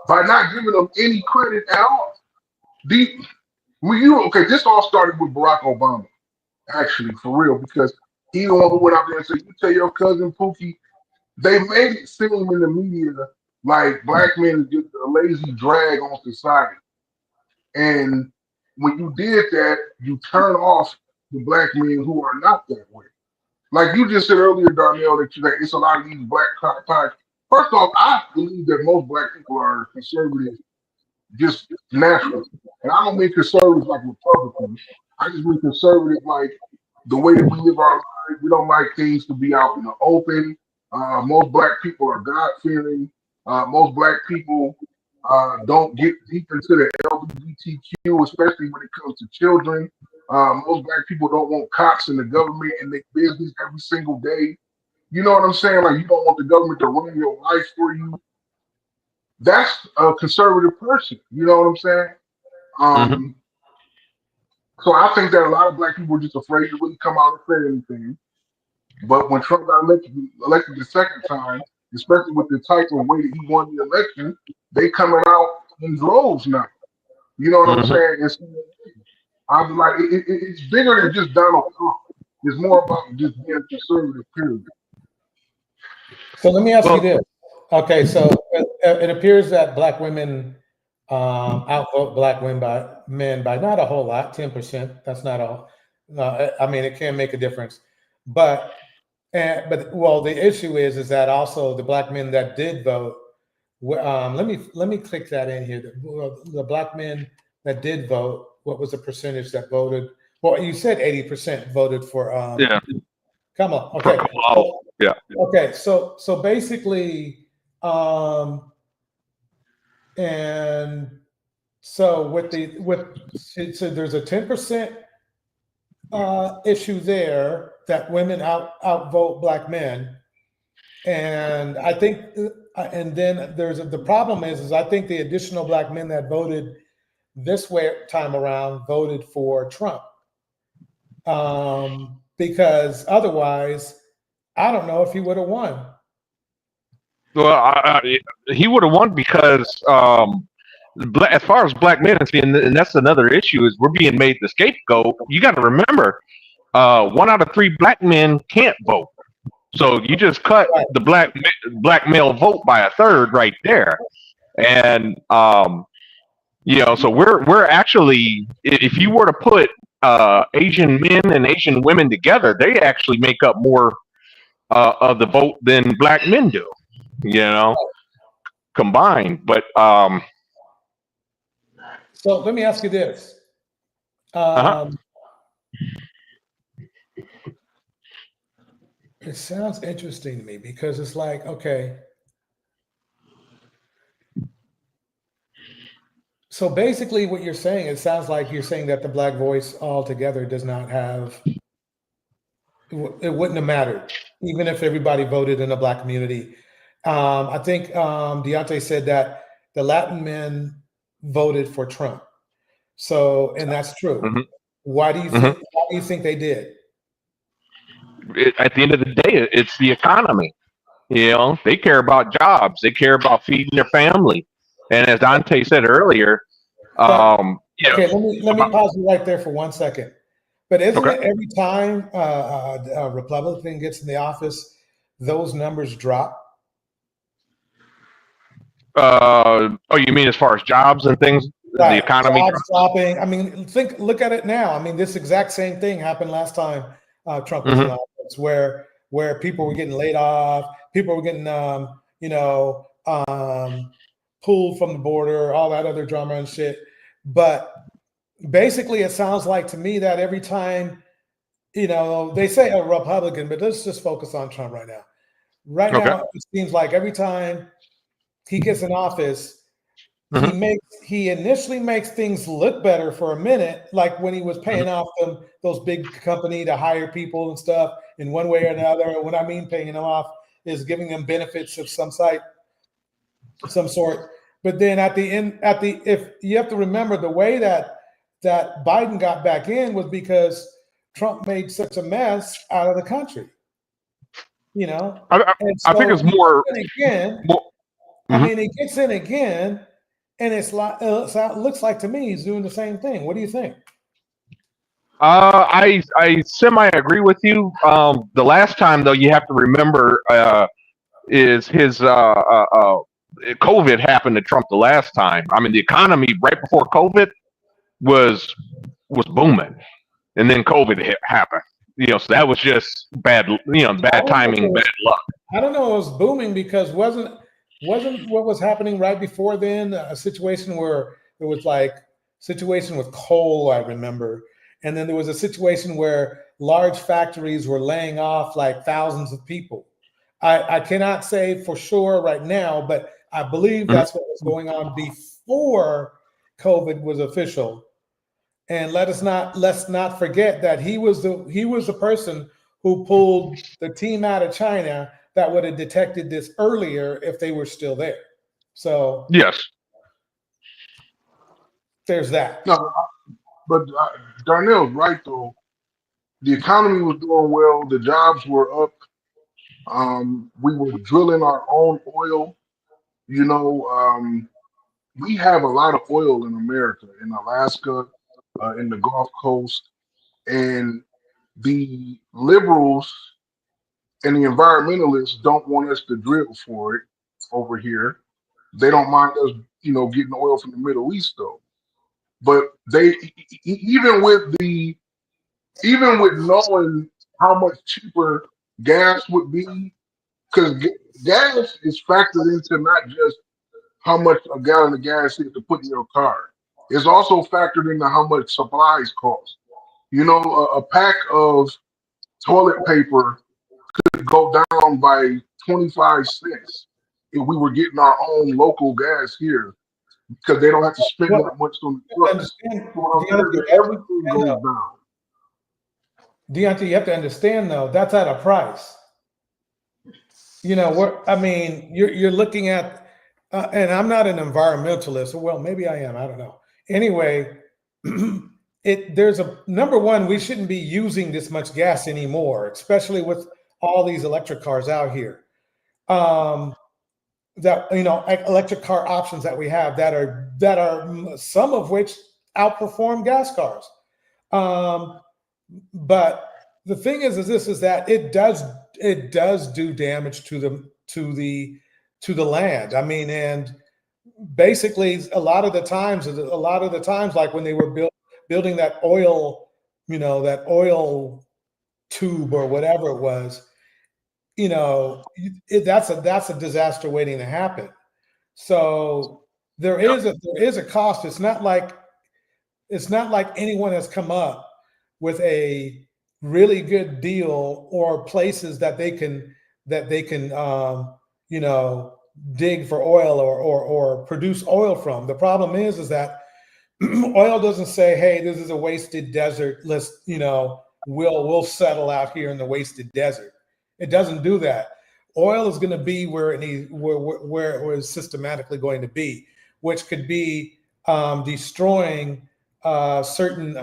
Speaker 17: By not giving them any credit at all. This all started with Barack Obama, actually, for real, because he's the one who went out there and said, "You tell your cousin Pookie." They made it seem in the media like black men are just a lazy drag on society. And when you did that, you turn off the black men who are not that way. Like you just said earlier, Darnell, that it's a lot of these black podcasts. First off, I believe that most black people are conservative just naturally. And I don't mean conservative like Republicans. I just mean conservative like the way that we live our lives. We don't like things to be out in the open. Most black people are God-fearing. Most black people don't get deep into the LGBTQ, especially when it comes to children. Most black people don't want cops in the government and their business every single day. You know what I'm saying? Like you don't want the government to run your life for you. That's a conservative person. You know what I'm saying? So I think that a lot of black people are just afraid to really come out and say anything. But when Trump got elected the second time, especially with the type of way that he won the election, they coming out in droves now. You know what I'm saying? I'm like, it's bigger than just Donald Trump. It's more about just being conservative, period.
Speaker 1: So let me ask you this. Okay, so it appears that black women outvote black men by not a whole lot, 10%. That's not all. I mean, it can make a difference. But the issue is that also the black men that did vote. Let me click that in here. The black men that did vote. What was the percentage that voted? Well, you said 80% voted for.
Speaker 16: Yeah.
Speaker 1: Come on. Okay.
Speaker 16: Yeah.
Speaker 1: Okay. So basically, and so so there's a 10% issue there that women outvote black men, and I think, and then the problem is I think the additional black men that voted this time around voted for Trump, because otherwise, I don't know if he would have won.
Speaker 16: Well, he would have won because as far as black men, and that's another issue, is we're being made the scapegoat. You got to remember, 1 out of 3 black men can't vote. So you just cut the black male vote by a third right there. And So we're actually, if you were to put Asian men and Asian women together, they actually make up more of the vote than black men do. Combined. But
Speaker 1: so let me ask you this. It sounds interesting to me because it's like, okay, so basically what you're saying, it sounds like you're saying that the black voice altogether does not have, it wouldn't have mattered, even if everybody voted in the black community. I think Deontay said that the Latin men voted for Trump. So, and that's true. Why do you think they did?
Speaker 16: At the end of the day, it's the economy. They care about jobs. They care about feeding their family. And as Dante said earlier,
Speaker 1: okay, let me pause you right there for 1 second. But isn't it every time a Republican gets in the office, those numbers drop?
Speaker 16: You mean as far as jobs and things,
Speaker 1: right.
Speaker 16: The economy
Speaker 1: jobs dropping? I mean, look at it now. I mean, this exact same thing happened last time Trump was in office, where people were getting laid off, people were getting pulled from the border, all that other drama and shit. But basically, it sounds like to me that every time, they say a Republican, but let's just focus on Trump right now. Right now, it seems like every time he gets in office, he initially makes things look better for a minute, like when he was paying off those big company to hire people and stuff in one way or another. What I mean paying them off is giving them benefits of some sort. But then at the end, if you have to remember, the way that Biden got back in was because Trump made such a mess out of the country.
Speaker 16: I think it's more.
Speaker 1: I mean, he gets in again, and it's like it looks like to me he's doing the same thing. What do you think?
Speaker 16: I semi agree with you. The last time though, you have to remember is his COVID happened to Trump the last time. I mean, the economy right before COVID was booming, and then COVID happened. So that was just bad. Bad timing, bad luck.
Speaker 1: I don't know. It was booming because wasn't what was happening right before then a situation where it was like situation with coal, I remember, and then there was a situation where large factories were laying off like thousands of people. I cannot say for sure right now, but I believe that's what was going on before COVID was official. And let's not forget that he was the person who pulled the team out of China that would have detected this earlier if they were still there. So
Speaker 16: yes,
Speaker 1: there's that.
Speaker 17: No, but Darnell's right though. The economy was doing well. The jobs were up. We were drilling our own oil. We have a lot of oil in America, in Alaska, in the Gulf Coast, and the liberals and the environmentalists don't want us to drill for it over here. They don't mind us, getting oil from the Middle East though. But they, even with knowing how much cheaper gas would be, because gas is factored into not just how much a gallon of gas is to put in your car. It's also factored into how much supplies cost. A pack of toilet paper could go down by 25 cents if we were getting our own local gas here, because they don't have to spend that much on the trucks. Everything goes down.
Speaker 1: Deontay, you have to understand though, that's at a price. You're looking at, and I'm not an environmentalist. Well, maybe I am. I don't know. Anyway, there's a number one, we shouldn't be using this much gas anymore, especially with all these electric cars out here. Electric car options that we have that are some of which outperform gas cars. But the thing is that it does do damage to the land. I mean, and basically a lot of the times, like when they were building that oil, that oil tube or whatever it was, that's a disaster waiting to happen. So there is a cost. It's not like anyone has come up with a really good deal or places that they can dig for oil or produce oil from. The problem is that oil doesn't say, hey, this is a wasted desert. Let's, we'll settle out here in the wasted desert. It doesn't do that. Oil is going to be where it's systematically going to be, which could be destroying certain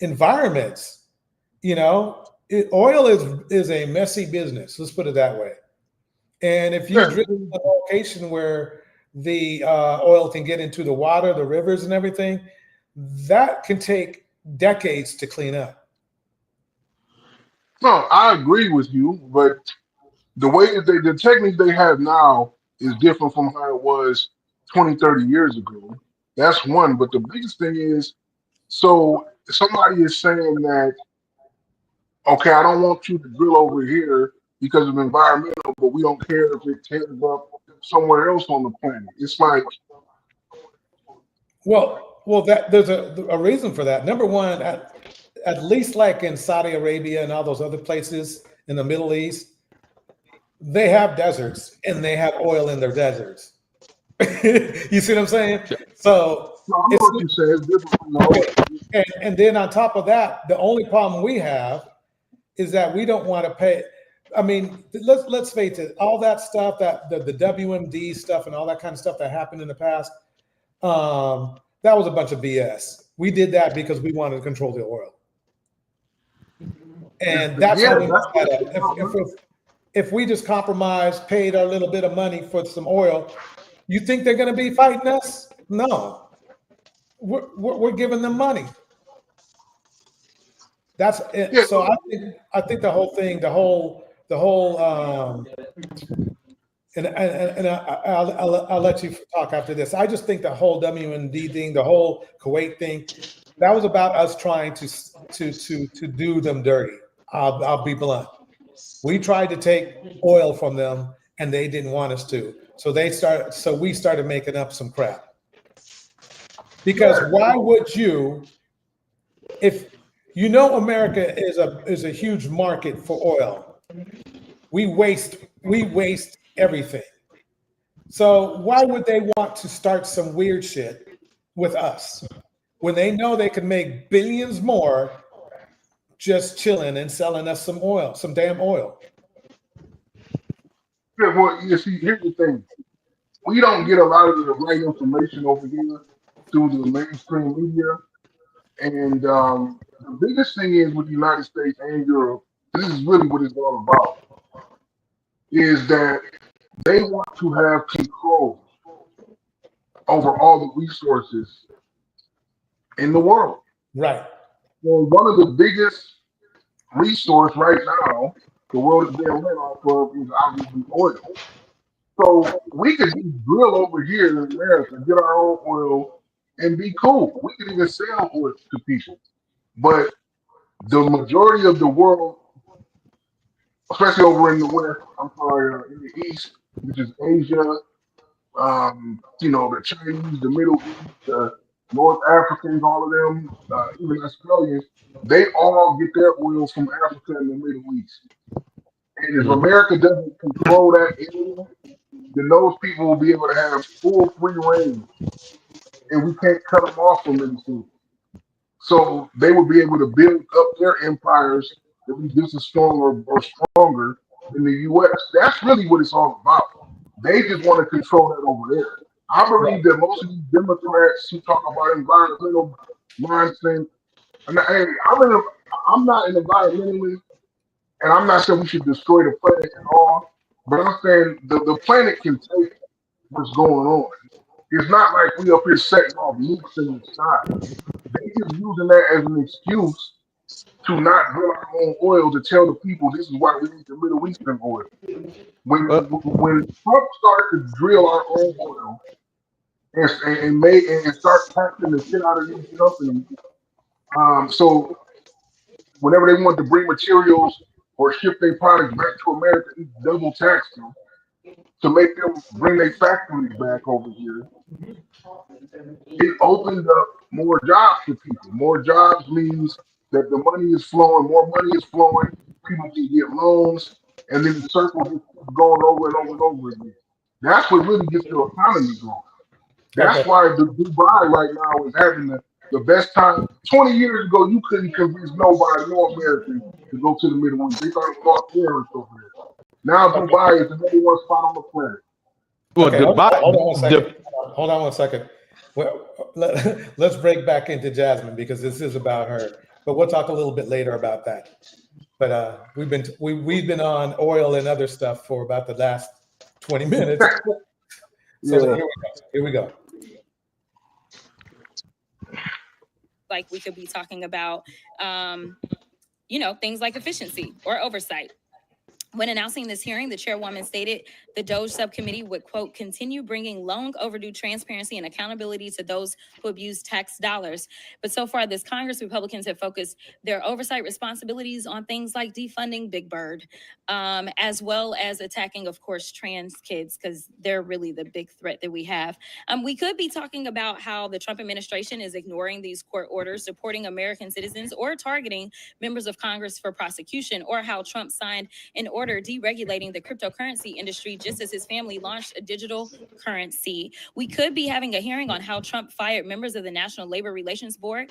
Speaker 1: environments. Oil is a messy business. Let's put it that way. And if you drill in a location where the oil can get into the water, the rivers and everything, that can take decades to clean up.
Speaker 17: No, I agree with you, but the way that the technique they have now is different from how it was 20, 30 years ago. That's one. But the biggest thing is, so somebody is saying that, okay, I don't want you to drill over here because of environmental, but we don't care if it tears up somewhere else on the planet. It's like,
Speaker 1: well, that there's a reason for that. Number one, at least like in Saudi Arabia and all those other places in the Middle East, they have deserts and they have oil in their deserts. You see what I'm saying? So and then on top of that, the only problem we have is that we don't want to pay. I mean, let's face it, all that stuff, that the WMD stuff and all that kind of stuff that happened in the past, that was a bunch of BS. We did that because we wanted to control the oil. And that's how we look at it. If we just compromised, paid our little bit of money for some oil, you think they're going to be fighting us? No. We're giving them money. That's it. Yeah. So I think the whole thing, and I'll let you talk after this. I just think the whole WMD thing, the whole Kuwait thing, that was about us trying to do them dirty. I'll be blunt. We tried to take oil from them, and they didn't want us to. So we started making up some crap. Because why would you, if you know America is a huge market for oil, we waste everything. So why would they want to start some weird shit with us when they know they can make billions more just chilling and selling us some oil, some damn oil?
Speaker 17: Yeah, well, you see, here's the thing. We don't get a lot of the right information over here through the mainstream media. And the biggest thing is with the United States and Europe, this is really what it's all about, is that they want to have control over all the resources in the world.
Speaker 1: Right.
Speaker 17: Well, one of the biggest resource right now the world is being run off of is obviously oil. So we could just drill over here in America, get our own oil, and be cool. We could even sell oil to people. But the majority of the world, especially over in the West, in the East, which is Asia, the Chinese, the Middle East, the North Africans, all of them, even Australians, they all get their oil from Africa and the Middle East. And if America doesn't control that area, then those people will be able to have full free reign, and we can't cut them off from anything. So they will be able to build up their empires to be just as strong or stronger than the U.S. That's really what it's all about. They just want to control that over there. I believe that most of these Democrats who talk about environmental nonsense, and hey, I'm not an environmentalist, and I'm not saying we should destroy the planet at all, but I'm saying the planet can take what's going on. It's not like we up here setting off nukes in the sky. They just using that as an excuse to not drill our own oil, to tell the people this is why we need the Middle Eastern oil. When Trump started to drill our own oil, and start taxing the shit out of these companies. So whenever they want to bring materials or ship their products back to America, it's double tax them to make them bring their factories back over here. It opens up more jobs for people. More jobs means that the money is flowing, more money is flowing, people can get loans, and then the circle just keeps going over and over and over again. That's what really gets the economy going. That's why the Dubai right now is having the best time. 20 years ago, you couldn't convince nobody, no American, to go to the Middle East. They thought it was all terrorists over there. Now Dubai is the number one spot on the planet.
Speaker 16: Well,
Speaker 1: Okay,
Speaker 16: Dubai,
Speaker 1: hold on one second. Hold on one second. Well, let's break back into Jasmine because this is about her. But we'll talk a little bit later about that. But we've been on oil and other stuff for about the last 20 minutes. So here we go.
Speaker 18: Like we could be talking about, things like efficiency or oversight. When announcing this hearing, the chairwoman stated the DOJ subcommittee would, quote, continue bringing long overdue transparency and accountability to those who abuse tax dollars. But so far this Congress, Republicans have focused their oversight responsibilities on things like defunding Big Bird, as well as attacking, of course, trans kids, because they're really the big threat that we have. We could be talking about how the Trump administration is ignoring these court orders, supporting American citizens, or targeting members of Congress for prosecution, or how Trump signed an order deregulating the cryptocurrency industry just as his family launched a digital currency. We could be having a hearing on how Trump fired members of the National Labor Relations Board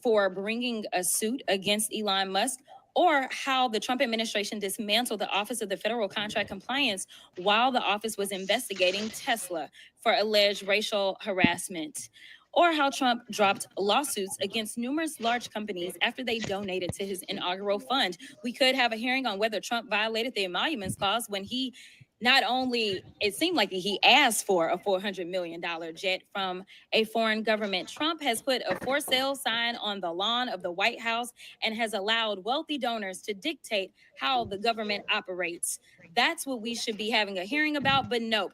Speaker 18: for bringing a suit against Elon Musk, or how the Trump administration dismantled the Office of the Federal Contract Compliance while the office was investigating Tesla for alleged racial harassment, or how Trump dropped lawsuits against numerous large companies after they donated to his inaugural fund. We could have a hearing on whether Trump violated the emoluments clause when he not only, it seemed like he asked for a $400 million jet from a foreign government. Trump has put a for sale sign on the lawn of the White House and has allowed wealthy donors to dictate how the government operates. That's what we should be having a hearing about, but no.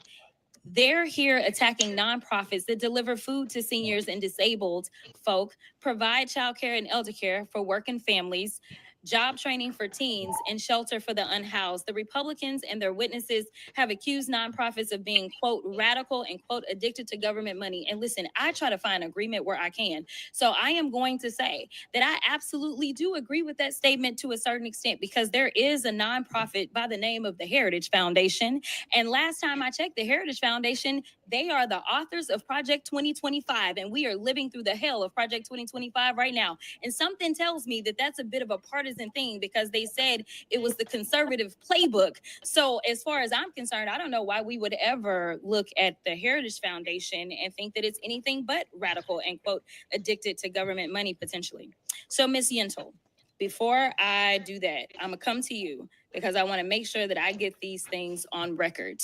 Speaker 18: They're here attacking nonprofits that deliver food to seniors and disabled folk, provide childcare and elder care for working families, job training for teens, and shelter for the unhoused. The Republicans and their witnesses have accused nonprofits of being, quote, radical and, quote, addicted to government money. And listen, I try to find agreement where I can. So I am going to say that I absolutely do agree with that statement to a certain extent, because there is a nonprofit by the name of the Heritage Foundation. And last time I checked, the Heritage Foundation, they are the authors of Project 2025. And we are living through the hell of Project 2025 right now. And something tells me that that's a bit of a partisan thing, because they said it was the conservative playbook. So as far as I'm concerned, I don't know why we would ever look at the Heritage Foundation and think that it's anything but radical and, quote, addicted to government money potentially. So Ms. Yentl, before I do that, I'm gonna come to you because I want to make sure that I get these things on record.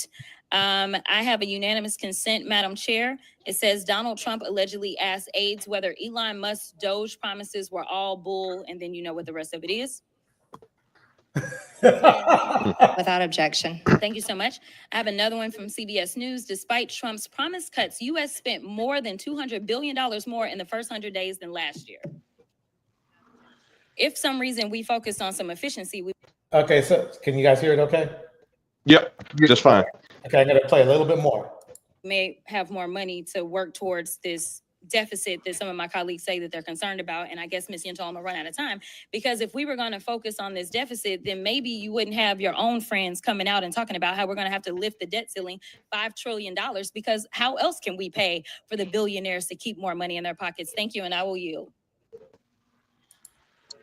Speaker 18: I have a unanimous consent, Madam Chair. It says Donald Trump allegedly asked aides whether Elon Musk's Doge promises were all bull, and then you know what the rest of it is.
Speaker 19: Without objection.
Speaker 18: Thank you so much. I have another one from CBS News. Despite Trump's promised cuts, U.S. spent more than $200 billion more in the first 100 days than last year. If some reason we focused on some efficiency,
Speaker 1: Okay, so can you guys hear it okay?
Speaker 16: Yep, just fine.
Speaker 1: Okay, I'm going to play a little bit more.
Speaker 18: may have more money to work towards this deficit that some of my colleagues say that they're concerned about. And I guess, Ms. Yentl, I'm gonna run out of time, because if we were gonna focus on this deficit, then maybe you wouldn't have your own friends coming out and talking about how we're gonna have to lift the debt ceiling $5 trillion, because how else can we pay for the billionaires to keep more money in their pockets? Thank you, and I will yield.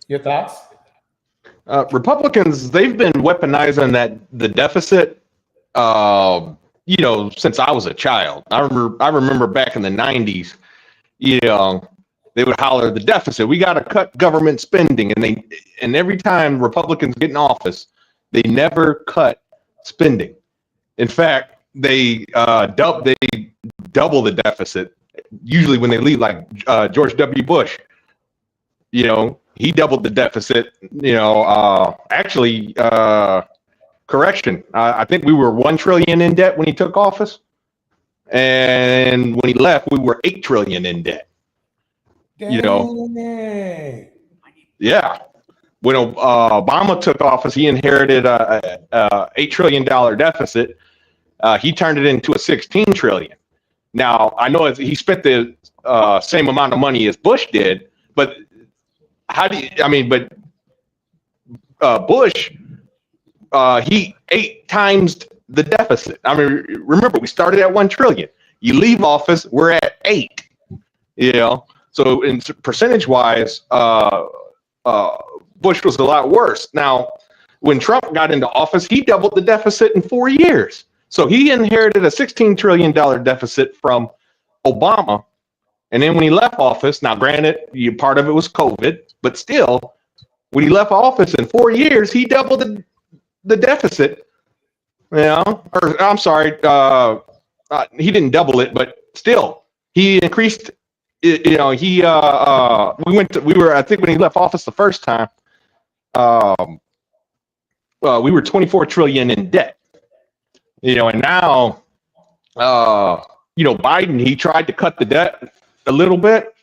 Speaker 1: Your thoughts?
Speaker 16: Republicans, they've been weaponizing the deficit, since I was a child. I remember back in the 90s, they would holler the deficit. We got to cut government spending, and every time Republicans get in office, they never cut spending. In fact, they double the deficit. Usually, when they leave, like George W. Bush, he doubled the deficit. Correction. I think we were $1 trillion in debt when he took office. And when he left, we were $8 trillion in debt. You know,
Speaker 1: Dang.
Speaker 16: yeah. When Obama took office, he inherited a $8 trillion deficit. He turned it into a 16 trillion. Now, I know he spent the same amount of money as Bush did, but Bush, he 8 times the deficit. I mean, remember, we started at 1 trillion. You leave office, we're at 8. You know, so in percentage wise, Bush was a lot worse. Now, when Trump got into office, he doubled the deficit in 4 years. So he inherited a $16 trillion deficit from Obama. And then when he left office, now granted, part of it was COVID, but still, when he left office in 4 years, he doubled the deficit. You know, or I'm sorry, he didn't double it, but still, he increased. You know, I think when he left office the first time, we were 24 trillion in debt. You know, and now, you know, Biden, he tried to cut the debt a little bit,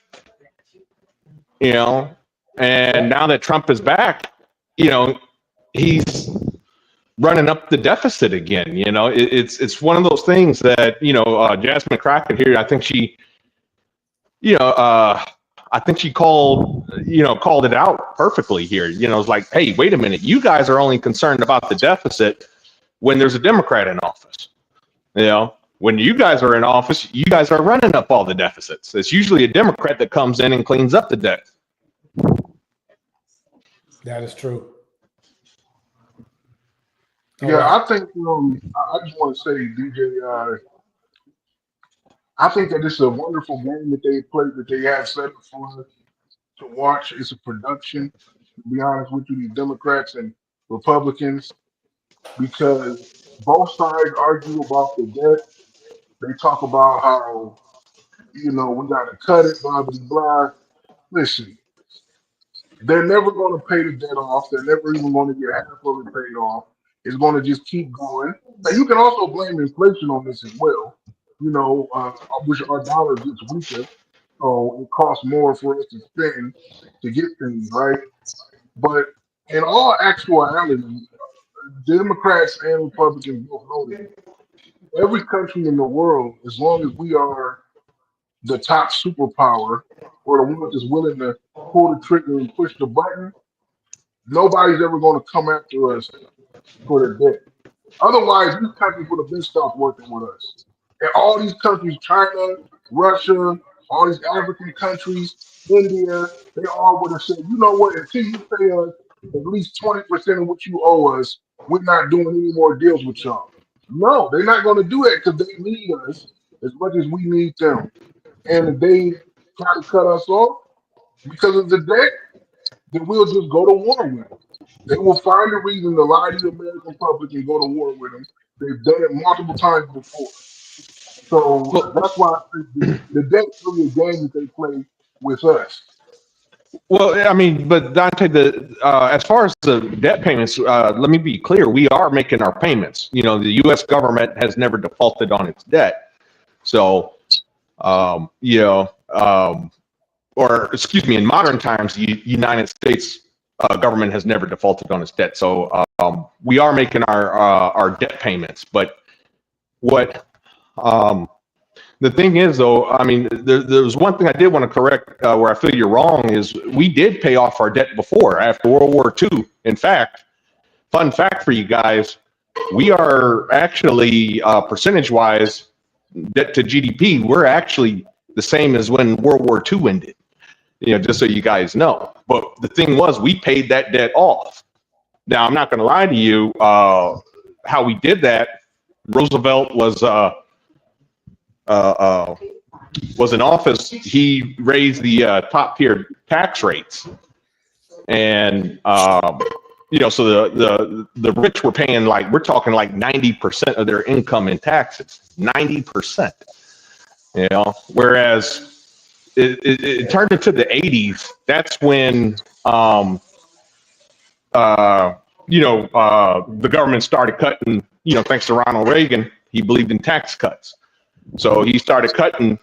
Speaker 16: you know, and now that Trump is back, you know, he's running up the deficit again. You know, it's one of those things that, you know, Jasmine Crockett here, I think she, you know, called it out perfectly here. You know, it's like, hey, wait a minute, you guys are only concerned about the deficit when there's a Democrat in office. You know, when you guys are in office, you guys are running up all the deficits. It's usually a Democrat that comes in and cleans up the debt.
Speaker 1: That is true.
Speaker 17: Yeah, I think I just want to say, DJ, I think that this is a wonderful game that they played, that they have set up for us to watch. It's a production, to be honest with you, these Democrats and Republicans, because both sides argue about the debt. They talk about how, you know, we got to cut it, blah, blah, blah. Listen, they're never going to pay the debt off. They're never even going to get half of it paid off. It's going to just keep going. And you can also blame inflation on this as well. You know, which our dollar gets weaker, so it costs more for us to spend to get things, right? But in all actuality, Democrats and Republicans both know that every country in the world, as long as we are the top superpower or the one that's willing to pull the trigger and push the button, nobody's ever going to come after us for the debt. Otherwise, these countries would have been stopped working with us. And all these countries, China, Russia, all these African countries, India, they all would have said, you know what, until you pay us at least 20% of what you owe us, we're not doing any more deals with y'all. No, they're not going to do that because they need us as much as we need them. And if they try to cut us off because of the debt, then we'll just go to war with them. They will find a reason to lie to the American public and go to war with them. They've done it multiple times before. So that's why I think the debt's really a game that they play with us.
Speaker 16: Well, I mean, but Dante, as far as the debt payments, let me be clear: we are making our payments. You know, the U.S. government has never defaulted on its debt. So, you know, or excuse me, in modern times, the United States government has never defaulted on its debt. So, we are making our debt payments. But what the thing is, though, I mean, there's one thing I did want to correct where I feel you're wrong is we did pay off our debt before, after World War II. In fact, fun fact for you guys, we are actually, percentage-wise, debt to GDP, we're actually the same as when World War II ended, you know, just so you guys know. But the thing was, we paid that debt off. Now, I'm not going to lie to you, how we did that, Roosevelt was in office, he raised the top tier tax rates, and you know, so the rich were paying, like, we're talking like 90% of their income in taxes, 90%. You know, whereas it turned into the 80s. That's when you know, the government started cutting. You know, thanks to Ronald Reagan, he believed in tax cuts. So he started cutting,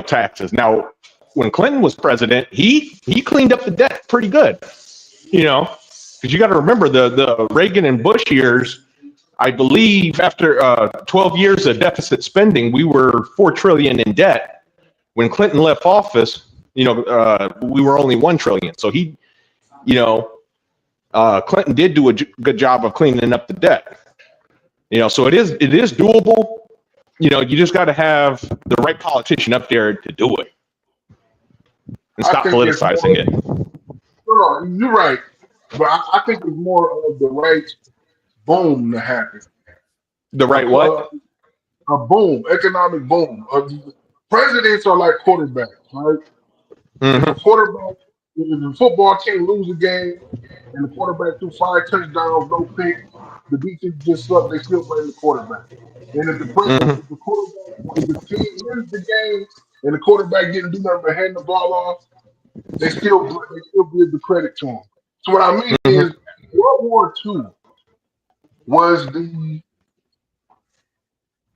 Speaker 16: taxes. Now, when Clinton was president, he cleaned up the debt pretty good, because you got to remember the Reagan and Bush years. I believe after 12 years of deficit spending, we were $4 trillion in debt. When Clinton left office, we were only $1 trillion. So Clinton did do a good job of cleaning up the debt. So it is doable. You just got to have the right politician up there to do it and stop politicizing it.
Speaker 17: No, you're right, but I think it's more of the right boom to happen.
Speaker 16: The right what?
Speaker 17: A boom, economic boom. Presidents are like quarterbacks, right? If a quarterback, if the football team lose a game and the quarterback threw 5 touchdowns, no pick, the defense just sucked, they still blame the quarterback. And if the team wins the game and the quarterback didn't do nothing but hand the ball off, they still give the credit to him. So what I mean is World War II was the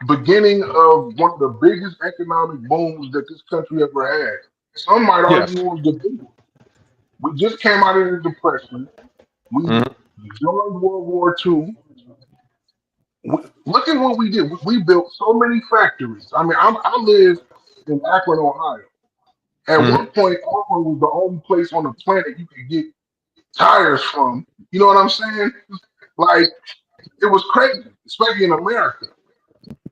Speaker 17: beginning of one of the biggest economic booms that this country ever had. Some might argue it was the biggest. We just came out of the Depression. We joined World War II. Look at what we did. We built so many factories. I mean, I live in Akron, Ohio. At one point, Akron was the only place on the planet you could get tires from. You know what I'm saying? Like, it was crazy, especially in America.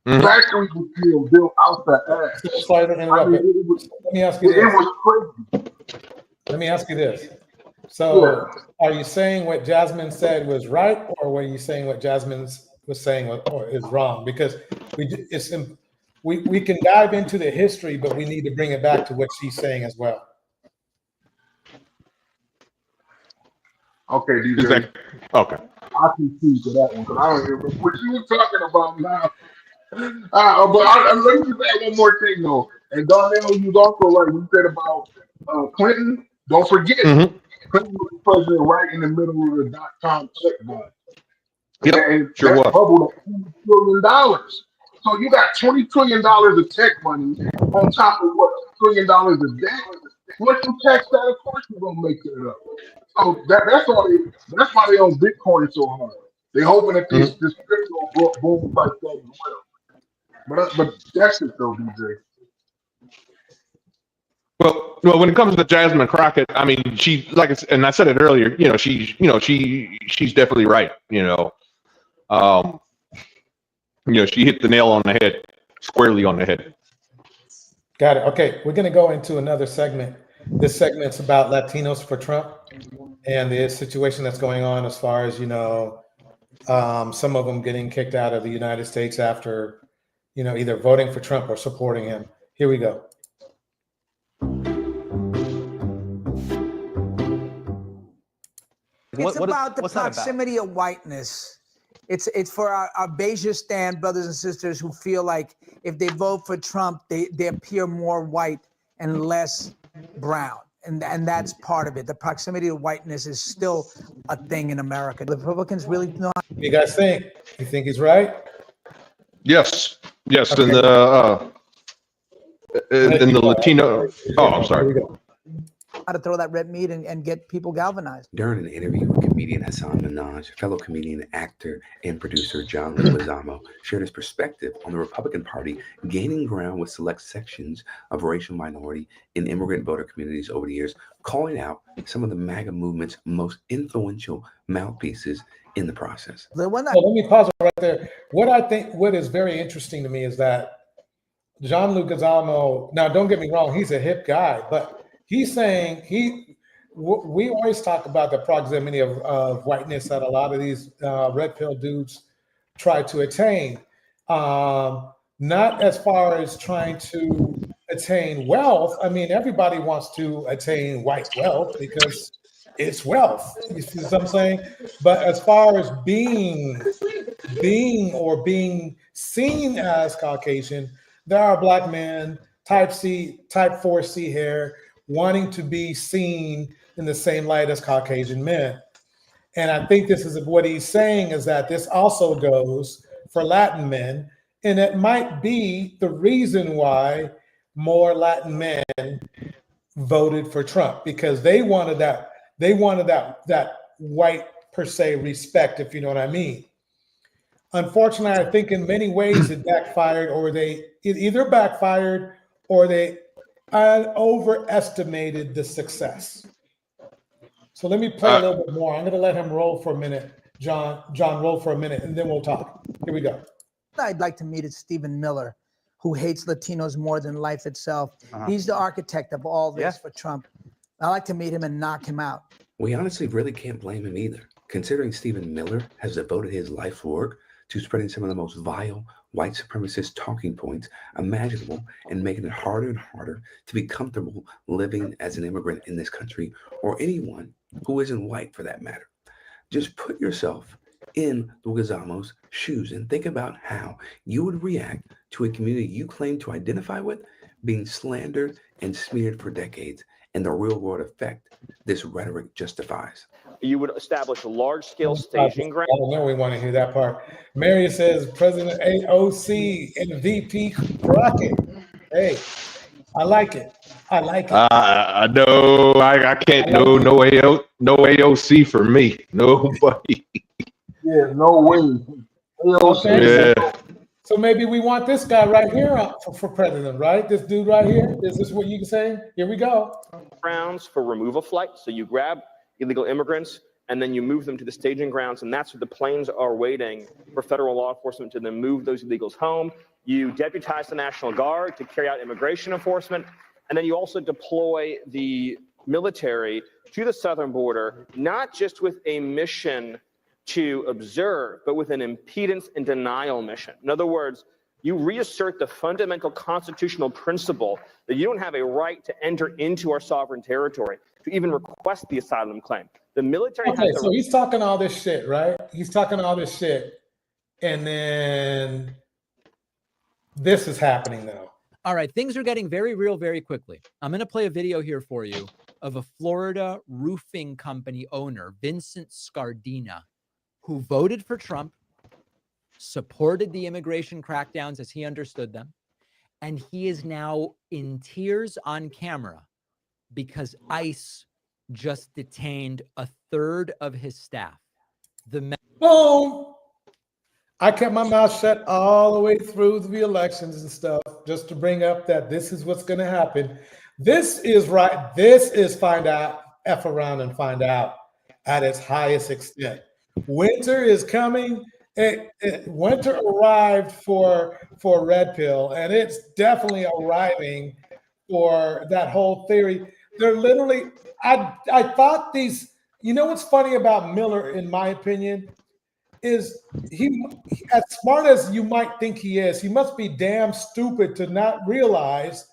Speaker 17: Factories were still built out the ass.
Speaker 1: Sorry to interrupt. Let me ask you this.
Speaker 17: It was crazy.
Speaker 1: Let me ask you this. So, are you saying what Jasmine said was right, or were you saying what Jasmine was saying is wrong? Because we can dive into the history, but we need to bring it back to what she's saying as well.
Speaker 17: Okay, DJ.
Speaker 16: Okay.
Speaker 17: I can see to that one because I don't remember what you were talking about now. But let me just add one more thing though. And Darnell, you was also right. You said about Clinton. Don't forget, Clinton was president right in the middle of the .com tech boom. And
Speaker 16: sure
Speaker 17: that
Speaker 16: was.
Speaker 17: bubbled at $20 trillion. So you got $20 trillion of tech money on top of what $1 trillion of debt. Once you tax that, of course you're gonna make that up. So that's why they own Bitcoin so hard. They hoping that this crypto boom like that as well. But that's it though, DJ.
Speaker 16: Well, when it comes to Jasmine Crockett, I mean, she and I said it earlier. She's definitely right. She hit the nail on the head, squarely on the head.
Speaker 1: Got it. Okay, we're going to go into another segment. This segment's about Latinos for Trump and the situation that's going on as far as some of them getting kicked out of the United States after either voting for Trump or supporting him. Here we go.
Speaker 20: It's about the proximity of whiteness. It's for our Bejistan brothers and sisters who feel like if they vote for Trump, they appear more white and less brown. And that's part of it. The proximity of whiteness is still a thing in America. The Republicans really not.
Speaker 1: What do you guys think? You think he's right?
Speaker 16: Yes.
Speaker 1: Okay.
Speaker 16: In the Latino. Oh, I'm sorry.
Speaker 20: How to throw that red meat and get people galvanized.
Speaker 21: During an interview with comedian Hassan Minhaj, fellow comedian, actor, and producer John Leguizamo shared his perspective on the Republican Party gaining ground with select sections of racial minority and immigrant voter communities over the years, calling out some of the MAGA movement's most influential mouthpieces in the process.
Speaker 1: Let me pause right there. What is very interesting to me is that John Leguizamo, now don't get me wrong, he's a hip guy, but he's saying we always talk about the proximity of whiteness that a lot of these red pill dudes try to attain. Not as far as trying to attain wealth. I mean, everybody wants to attain white wealth because it's wealth. You see what I'm saying? But as far as being seen as Caucasian, there are black men, type 4C hair, wanting to be seen in the same light as Caucasian men. And I think this is what he's saying is that this also goes for Latin men And it might be the reason why more Latin men voted for Trump, because they wanted that white per se respect, if you know what I mean. Unfortunately, I think in many ways it backfired, or it either backfired or they overestimated the success. So let me play a little bit more. I'm going to let him roll for a minute. John, roll for a minute, and then we'll talk. Here we go.
Speaker 20: I'd like to meet is Stephen Miller, who hates Latinos more than life itself. He's the architect of all this for Trump. I'd like to meet him and knock him out.
Speaker 21: We honestly really can't blame him either, considering Stephen Miller has devoted his life's work to spreading some of the most vile white supremacist talking points imaginable and making it harder and harder to be comfortable living as an immigrant in this country, or anyone who isn't white for that matter. Just put yourself in Lugazamo's shoes and think about how you would react to a community you claim to identify with being slandered and smeared for decades, and the real world effect this rhetoric justifies.
Speaker 2: You would establish a large-scale staging ground.
Speaker 1: I don't know. We want to hear that part. Mary says, President AOC and VP Crockett. Hey, I like it. I like it.
Speaker 16: I know. I can't. No AOC for me. Nobody.
Speaker 17: Yeah, no way.
Speaker 1: Okay. Yeah. So maybe we want this guy right here for president, right? This dude right here. Is this what you can say? Here we go.
Speaker 2: Grounds for removal flight. So you grab illegal immigrants and then you move them to the staging grounds, and that's where the planes are waiting for federal law enforcement to then move those illegals home. You deputize the National Guard to carry out immigration enforcement, and then you also deploy the military to the southern border, not just with a mission to observe, but with an impedance and denial mission. In other words, you reassert the fundamental constitutional principle that you don't have a right to enter into our sovereign territory, to even request the asylum claim. The military has
Speaker 1: so he's talking all this shit, right? He's talking all this shit, and then this is happening now.
Speaker 22: All right, things are getting very real very quickly. I'm going to play a video here for you of a Florida roofing company owner, Vincent Scardina, who voted for Trump, supported the immigration crackdowns as he understood them, and he is now in tears on camera because ICE just detained a third of his staff.
Speaker 1: Boom! I kept my mouth shut all the way through the elections and stuff, just to bring up that this is what's going to happen. This is right. This is find out, F around and find out at its highest extent. Winter is coming. Winter arrived for Red Pill, and it's definitely arriving for that whole theory. They're literally, I thought these, you know what's funny about Miller, in my opinion, is he, as smart as you might think he is, he must be damn stupid to not realize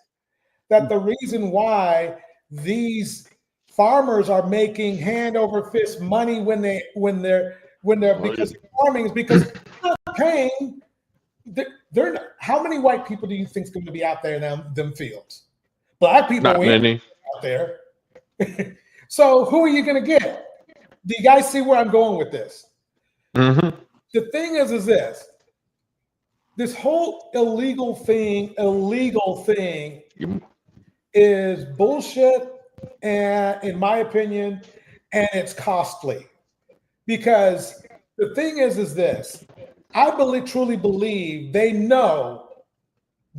Speaker 1: that the reason why these farmers are making hand over fist money when they're because of farming is because they're not paying. They're not, how many white people do you think is going to be out there in them fields? Black people
Speaker 16: Not many
Speaker 1: out there. So who are you going to get? Do you guys see where I'm going with this?
Speaker 16: Mm-hmm.
Speaker 1: The thing is this whole illegal thing is bullshit, and in my opinion, and it's costly. Because the thing is this, I truly believe they know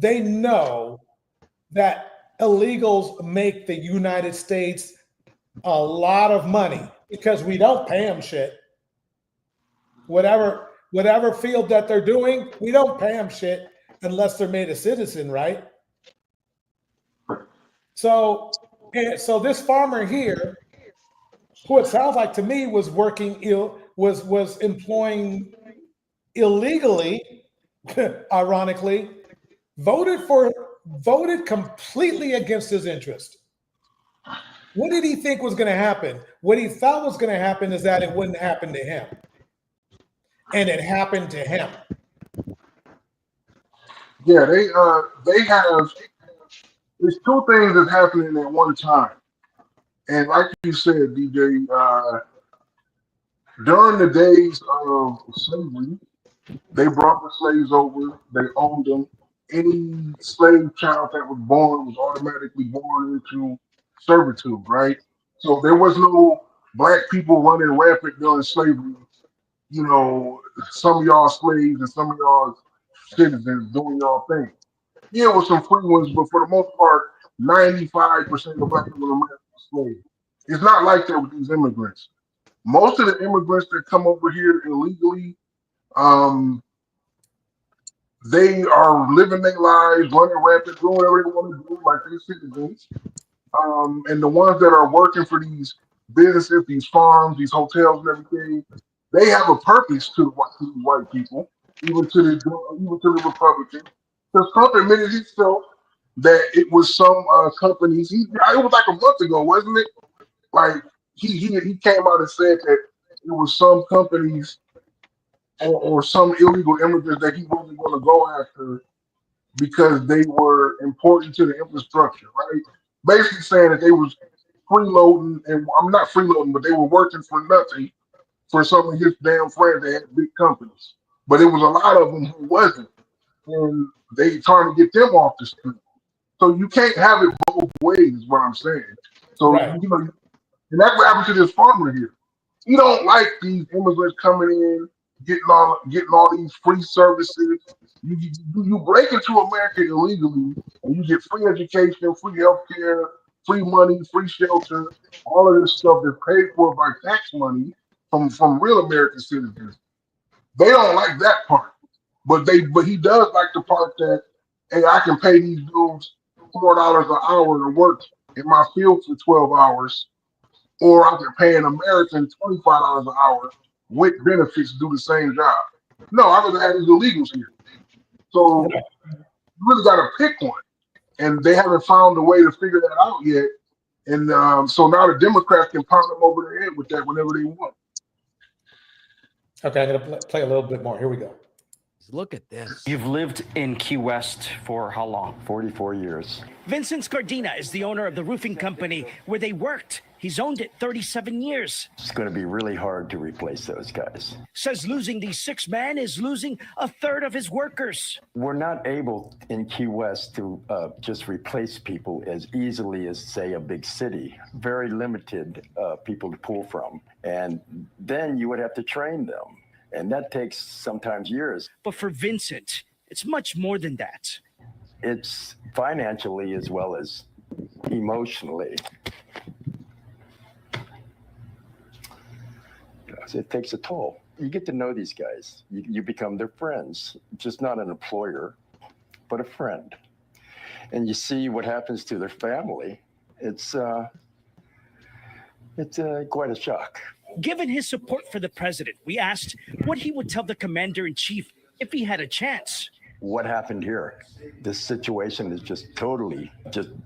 Speaker 1: that illegals make the United States a lot of money because we don't pay them shit. Whatever field that they're doing, we don't pay them shit unless they're made a citizen, right? So this farmer here, who it sounds like to me was was employing illegally, ironically, voted completely against his interest. What did he think was going to happen? What he thought was going to happen is that it wouldn't happen to him. And it happened to him.
Speaker 17: Yeah, they have, there's two things that's happening at one time. And like you said, DJ, during the days of slavery, They brought the slaves over. They owned them. Any slave child that was born was automatically born into servitude, right? So there was no black people running rampant during slavery. You know, some of y'all slaves and some of y'all citizens doing y'all thing. Yeah, with some free ones, but for the most part, 95% of black people in America are slaves. It's not like that with these immigrants. Most of the immigrants that come over here illegally, they are living their lives, running rampant, doing whatever they want to do, like these citizens. And the ones that are working for these businesses, these farms, these hotels, and everything, they have a purpose to these white people, even to the Republicans. Because Trump admitted himself that it was some companies. It was like a month ago, wasn't it? Like he came out and said that it was some companies or some illegal immigrants that he wasn't going to go after because they were important to the infrastructure, right? Basically saying that they was freeloading, and I'm not freeloading, but they were working for nothing for some of his damn friends that had big companies. But it was a lot of them who wasn't, and they trying to get them off the street. So you can't have it both ways, is what I'm saying. So
Speaker 1: Right.
Speaker 17: you know, and that's what happened to this farmer here. He don't like these immigrants coming in, getting all these free services. You break into America illegally, and you get free education, free healthcare, free money, free shelter, all of this stuff that's paid for by tax money from real American citizens. They don't like that part, but he does like the part that, hey, I can pay these dudes $4 an hour to work in my field for 12 hours, or I can pay an American $25 an hour with benefits to do the same job. No, I rather have these illegals here. So you really got to pick one, and they haven't found a way to figure that out yet. And so now the Democrats can pound them over the head with that whenever they want.
Speaker 1: Okay, I'm gonna play a little bit more. Here we go.
Speaker 22: Look at this.
Speaker 3: You've lived in Key West for how long?
Speaker 4: 44 years.
Speaker 23: Vincent Scardina is the owner of the roofing company where they worked. He's owned it 37 years.
Speaker 4: It's going to be really hard to replace those guys.
Speaker 23: Says losing these 6 men is losing a third of his workers.
Speaker 4: We're not able in Key West to just replace people as easily as, say, a big city. Very limited people to pull from. And then you would have to train them. And that takes sometimes years.
Speaker 23: But for Vincent, it's much more than that.
Speaker 4: It's financially as well as emotionally. It takes a toll. You get to know these guys. You become their friends, just not an employer, but a friend. And you see what happens to their family. It's quite a shock.
Speaker 23: Given his support for the president, we asked what he would tell the commander-in-chief if he had a chance.
Speaker 4: What happened here? This situation is just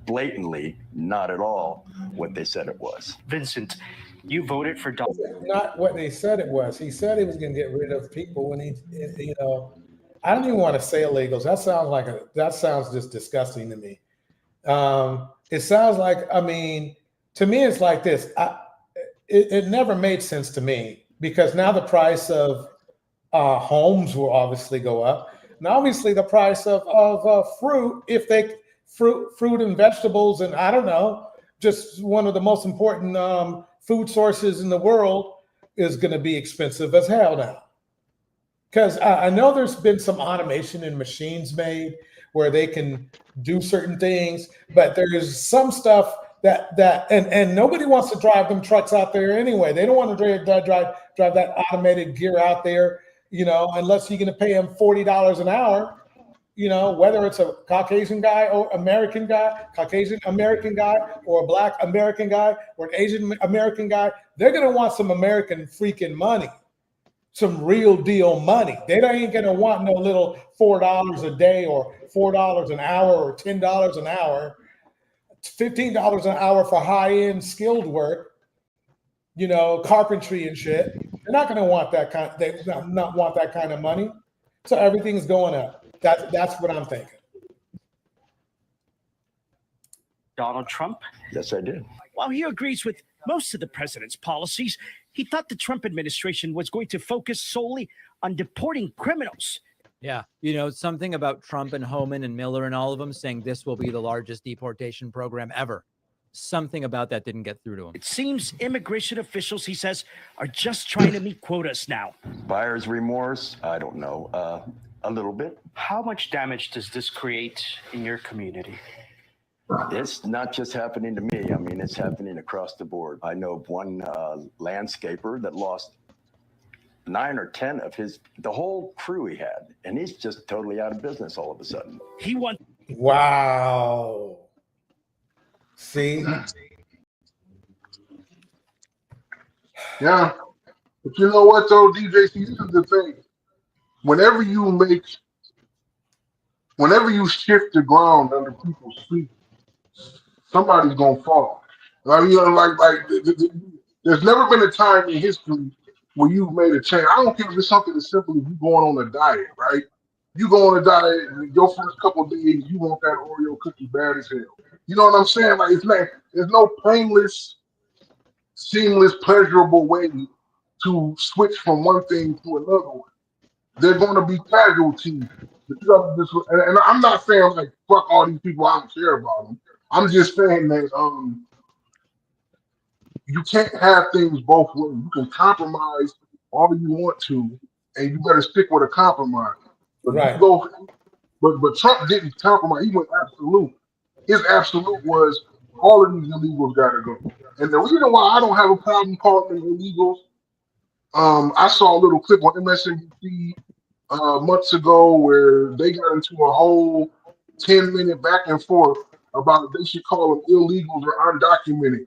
Speaker 4: blatantly not at all what they said it was.
Speaker 3: Vincent, you voted for Donald.
Speaker 1: Not what they said it was. He said he was going to get rid of people when I don't even want to say illegals. That sounds just disgusting to me. It sounds like, to me, it's like this. It never made sense to me because now the price of homes will obviously go up. And obviously the price of fruit, fruit and vegetables, and I don't know, just one of the most important food sources in the world is going to be expensive as hell now. Because I know there's been some automation in machines made where they can do certain things, but there's some stuff and nobody wants to drive them trucks out there anyway. They don't want to drive that automated gear out there, unless you're going to pay them $40 an hour, whether it's a Caucasian guy or Caucasian American guy, or a Black American guy or an Asian American guy. They're going to want some American freaking money, some real deal money. They ain't going to want no little $4 a day or $4 an hour or $10 an hour. $15 an hour for high-end skilled work, carpentry and shit. They're not going to want that kind. They not want that kind of money. So everything's going up. That's what I'm thinking.
Speaker 3: Donald Trump?
Speaker 4: Yes, I did.
Speaker 23: While he agrees with most of the president's policies, He thought the Trump administration was going to focus solely on deporting criminals.
Speaker 22: Yeah. You know, something about Trump and Homan and Miller and all of them saying this will be the largest deportation program ever. Something about that didn't get through to him.
Speaker 23: It seems immigration officials, he says, are just trying to meet quotas now.
Speaker 4: Buyer's remorse? I don't know. A little bit.
Speaker 3: How much damage does this create in your community?
Speaker 4: It's not just happening to me. I mean, it's happening across the board. I know of one landscaper that lost 9 or 10 of the whole crew he had, and he's just totally out of business all of a sudden.
Speaker 23: He won.
Speaker 1: Wow. See?
Speaker 17: Yeah. But you know what, though, DJ? See, this is the thing. Whenever you shift the ground under people's feet, somebody's gonna fall. Like, you know, there's never been a time in history where you've made a change. I don't care if it's something as simple as you going on a diet, right? You go on a diet, and your first couple of days, you want that Oreo cookie bad as hell. You know what I'm saying? Like, there's no painless, seamless, pleasurable way to switch from one thing to another one. They're going to be casualties. And I'm not saying like fuck all these people. I don't care about them. I'm just saying that you can't have things both ways. You can compromise all you want to, and you better stick with a compromise. But
Speaker 1: right.
Speaker 17: But Trump didn't compromise. He went absolute. His absolute was all of these illegals got to go. And the reason why I don't have a problem calling them illegals, I saw a little clip on MSNBC months ago where they got into a whole 10-minute back and forth about they should call them illegals or undocumented.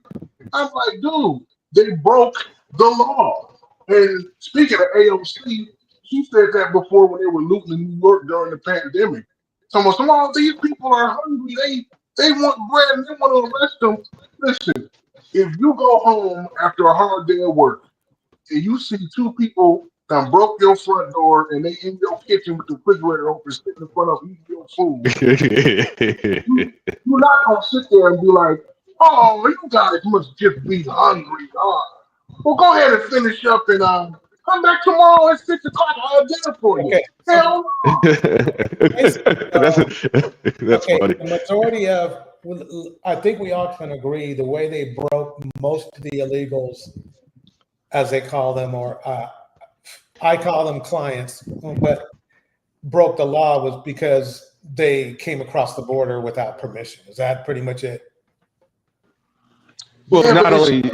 Speaker 17: I'm like, dude, they broke the law. And speaking of AOC, she said that before when they were looting in New York during the pandemic. Some of all these people are hungry. They want bread and they want to arrest them. Listen, if you go home after a hard day of work and you see two people that broke your front door and they in your kitchen with the refrigerator open, sitting in front of eating your food, you're not gonna sit there and be like, "Oh, you guys must just be hungry." Well, go ahead and finish up and come back tomorrow at 6 o'clock. I'll have dinner for you.
Speaker 1: Okay.
Speaker 17: Hell no.
Speaker 16: That's funny.
Speaker 1: The majority of, I think we all can agree, the way they broke most of the illegals, as they call them, or I call them clients, but broke the law was because they came across the border without permission. Is that pretty much it?
Speaker 16: Well, yeah, not only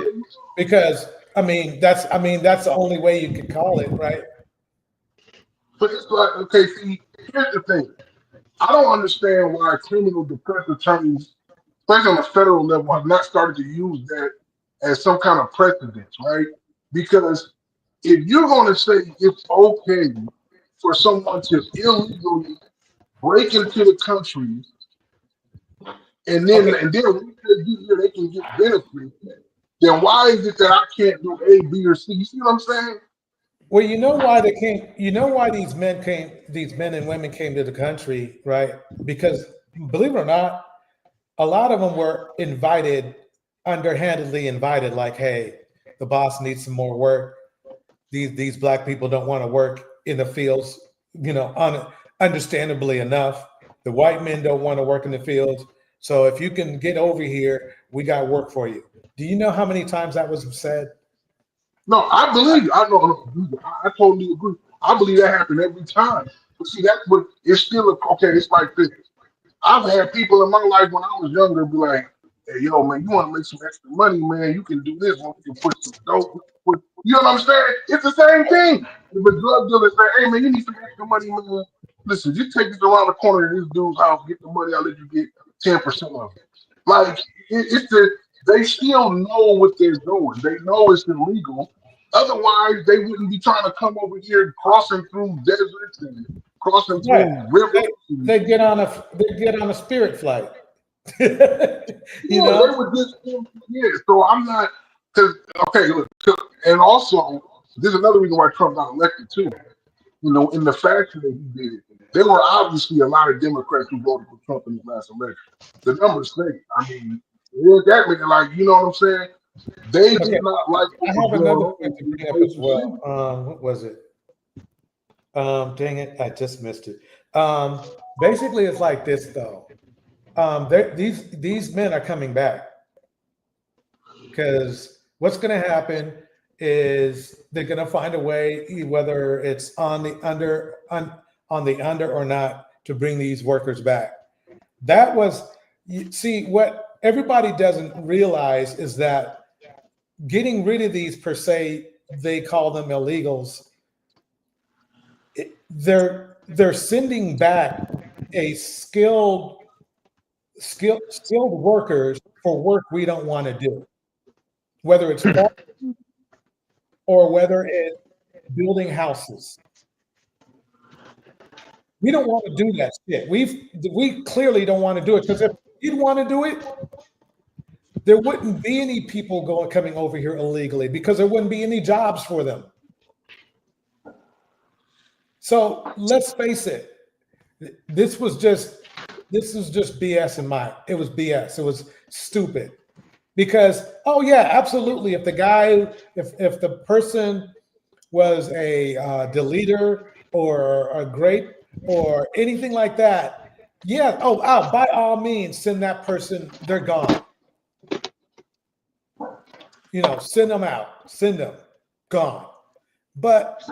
Speaker 1: because that's the only way you could call it, right?
Speaker 17: But it's like, okay, see, here's the thing. I don't understand why criminal defense attorneys, especially on the federal level, have not started to use that as some kind of precedent, right? Because if you're going to say it's okay for someone to illegally break into the country and then they can get benefits, then why is it that I can't do A, B, or C? You see what I'm saying?
Speaker 1: Well, you know why they came. You know why these men and women came to the country, right? Because believe it or not, a lot of them were invited, underhandedly invited, like, hey, the boss needs some more work. These black people don't want to work in the fields, understandably enough. The white men don't want to work in the fields. So if you can get over here, we got work for you. Do you know how many times that was said?
Speaker 17: No, I believe. I totally agree. I believe that happened every time. But see, that's what it's still okay. It's like this. I've had people in my life when I was younger be like, "Hey, yo, man, you want to make some extra money, man? You can do this. You can put some dope. You know what I'm saying? It's the same thing. If a drug dealer say, "Hey, man, you need some extra money, man. Listen, you take this around the corner to this dude's house, get the money. I'll let you get 10% of it." Like they still know what they're doing. They know it's illegal. Otherwise, they wouldn't be trying to come over here crossing through deserts and crossing through rivers.
Speaker 1: They get on a spirit flight.
Speaker 17: They would just So I'm not and also there's another reason why Trump got elected too. In the fashion that he did it, there were obviously a lot of Democrats who voted for Trump in the last election. The numbers say, that many, like, you know what I'm saying? They
Speaker 1: Okay,
Speaker 17: did not like
Speaker 1: I
Speaker 17: what
Speaker 1: have
Speaker 17: was
Speaker 1: another
Speaker 17: going on
Speaker 1: point to
Speaker 17: in
Speaker 1: bring up as
Speaker 17: City.
Speaker 1: well. What was it? Dang it, I just missed it. Basically, it's like this though. These men are coming back because what's going to happen is they're going to find a way, whether it's on the under or not, to bring these workers back. That was, you see, what everybody doesn't realize is that getting rid of these, per se, they call them illegals. They're sending back a skilled workers for work we don't want to do, whether it's farming or whether it's building houses. We don't want to do that shit. We clearly don't want to do it, because if you'd want to do it, there wouldn't be any people coming over here illegally, because there wouldn't be any jobs for them. So let's face it, this was just BS it was BS. It was stupid. Because, oh yeah, absolutely. If the person was a deleter or a grape or anything like that, yeah, by all means, send that person, they're gone. Send them out, send them, gone. But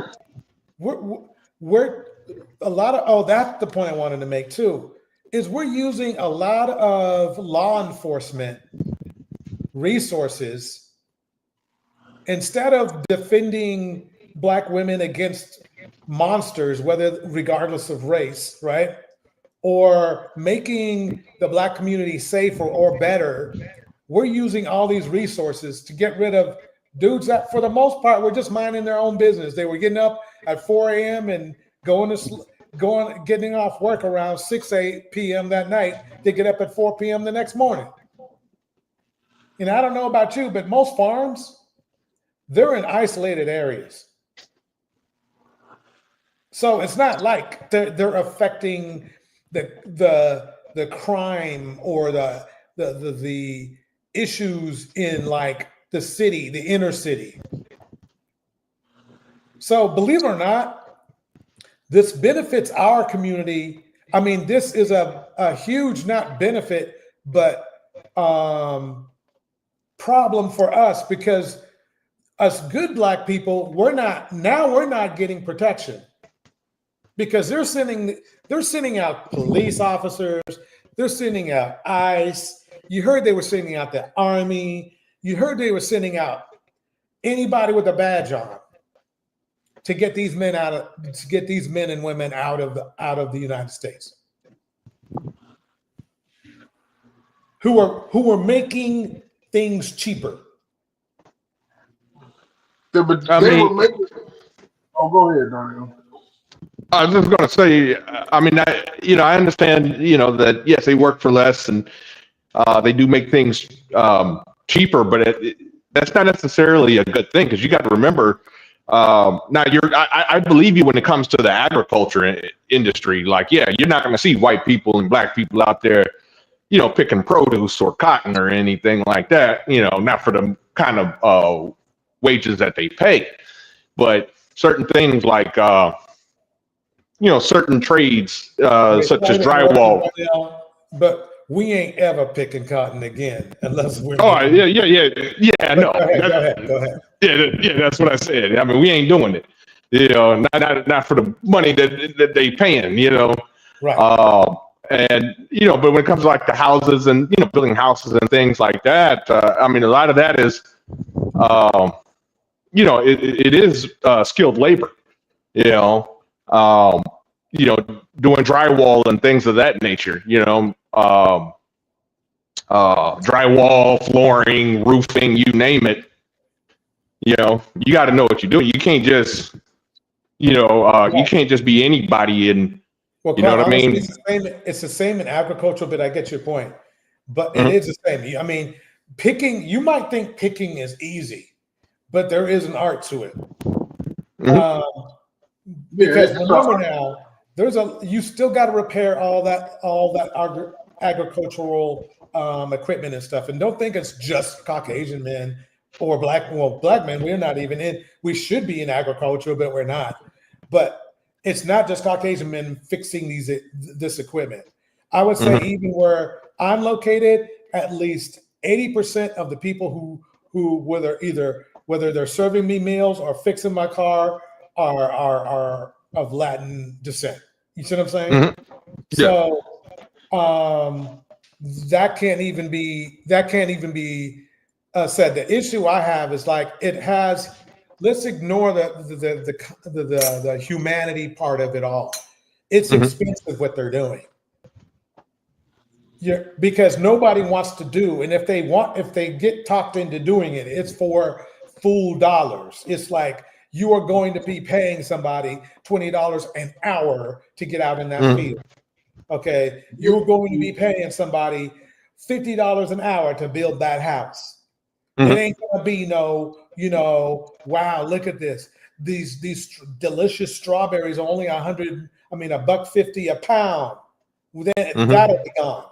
Speaker 1: we're a lot of, that's the point I wanted to make too, is we're using a lot of law enforcement resources instead of defending Black women against monsters, regardless of race, right? Or making the Black community safer or better. We're using all these resources to get rid of dudes that, for the most part, were just minding their own business. They were getting up at 4 a.m. and getting off work around 8 p.m. that night. They get up at 4 p.m. the next morning. And I don't know about you, but most farms, they're in isolated areas. So it's not like they're affecting the crime or the issues in like the city, the inner city. So believe it or not, this benefits our community. I mean, this is a huge, not benefit, but problem for us, because us good Black people, we're not getting protection, because they're sending out police officers, they're sending out ICE. You heard they were sending out the Army. You heard they were sending out anybody with a badge on to get these men and women out of the United States, who are making things cheaper.
Speaker 17: They were making. Oh, go ahead, Daniel.
Speaker 16: I was just going to say, I mean, I understand, that yes, they work for less and they do make things cheaper, but that's not necessarily a good thing, because you got to remember. Now, I believe you when it comes to the agriculture industry. Like, yeah, you're not going to see white people and Black people out there, picking produce or cotton or anything like that. Not for the kind of wages that they pay, but certain things like certain trades such as drywall.
Speaker 1: But we ain't ever picking cotton again unless we're.
Speaker 16: Oh yeah. No.
Speaker 1: Go ahead.
Speaker 16: Yeah, that's what I said. I mean, we ain't doing it. Not for the money that they paying.
Speaker 1: Right.
Speaker 16: And but when it comes to like the houses and building houses and things like that, I mean, a lot of that is, it is skilled labor. Doing drywall and things of that nature. Drywall, flooring, roofing, you name it. You got to know what you're doing. You can't just, you can't just be anybody. And
Speaker 1: well,
Speaker 16: you know what I mean?
Speaker 1: It's the same in agriculture, but I get your point. But it is the same. I mean, picking, you might think picking is easy, but there is an art to it. Because remember now, you still got to repair all that agricultural equipment and stuff. And don't think it's just Caucasian men or black men. We're not even in. We should be in agriculture, but we're not. But it's not just Caucasian men fixing this equipment. I would say even where I'm located, at least 80% of the people who whether they're serving me meals or fixing my car are of Latin descent. You see what I'm saying? So that can't even be said. The issue I have is like it has. Let's ignore the humanity part of it all. It's expensive what they're doing. Because nobody wants to do, and if they get talked into doing it, it's for full dollars. It's like you are going to be paying somebody $20 an hour to get out in that field. Okay, you're going to be paying somebody $50 an hour to build that house. It ain't gonna be wow, look at this. These delicious strawberries are only $150 a pound. Then that'll be gone.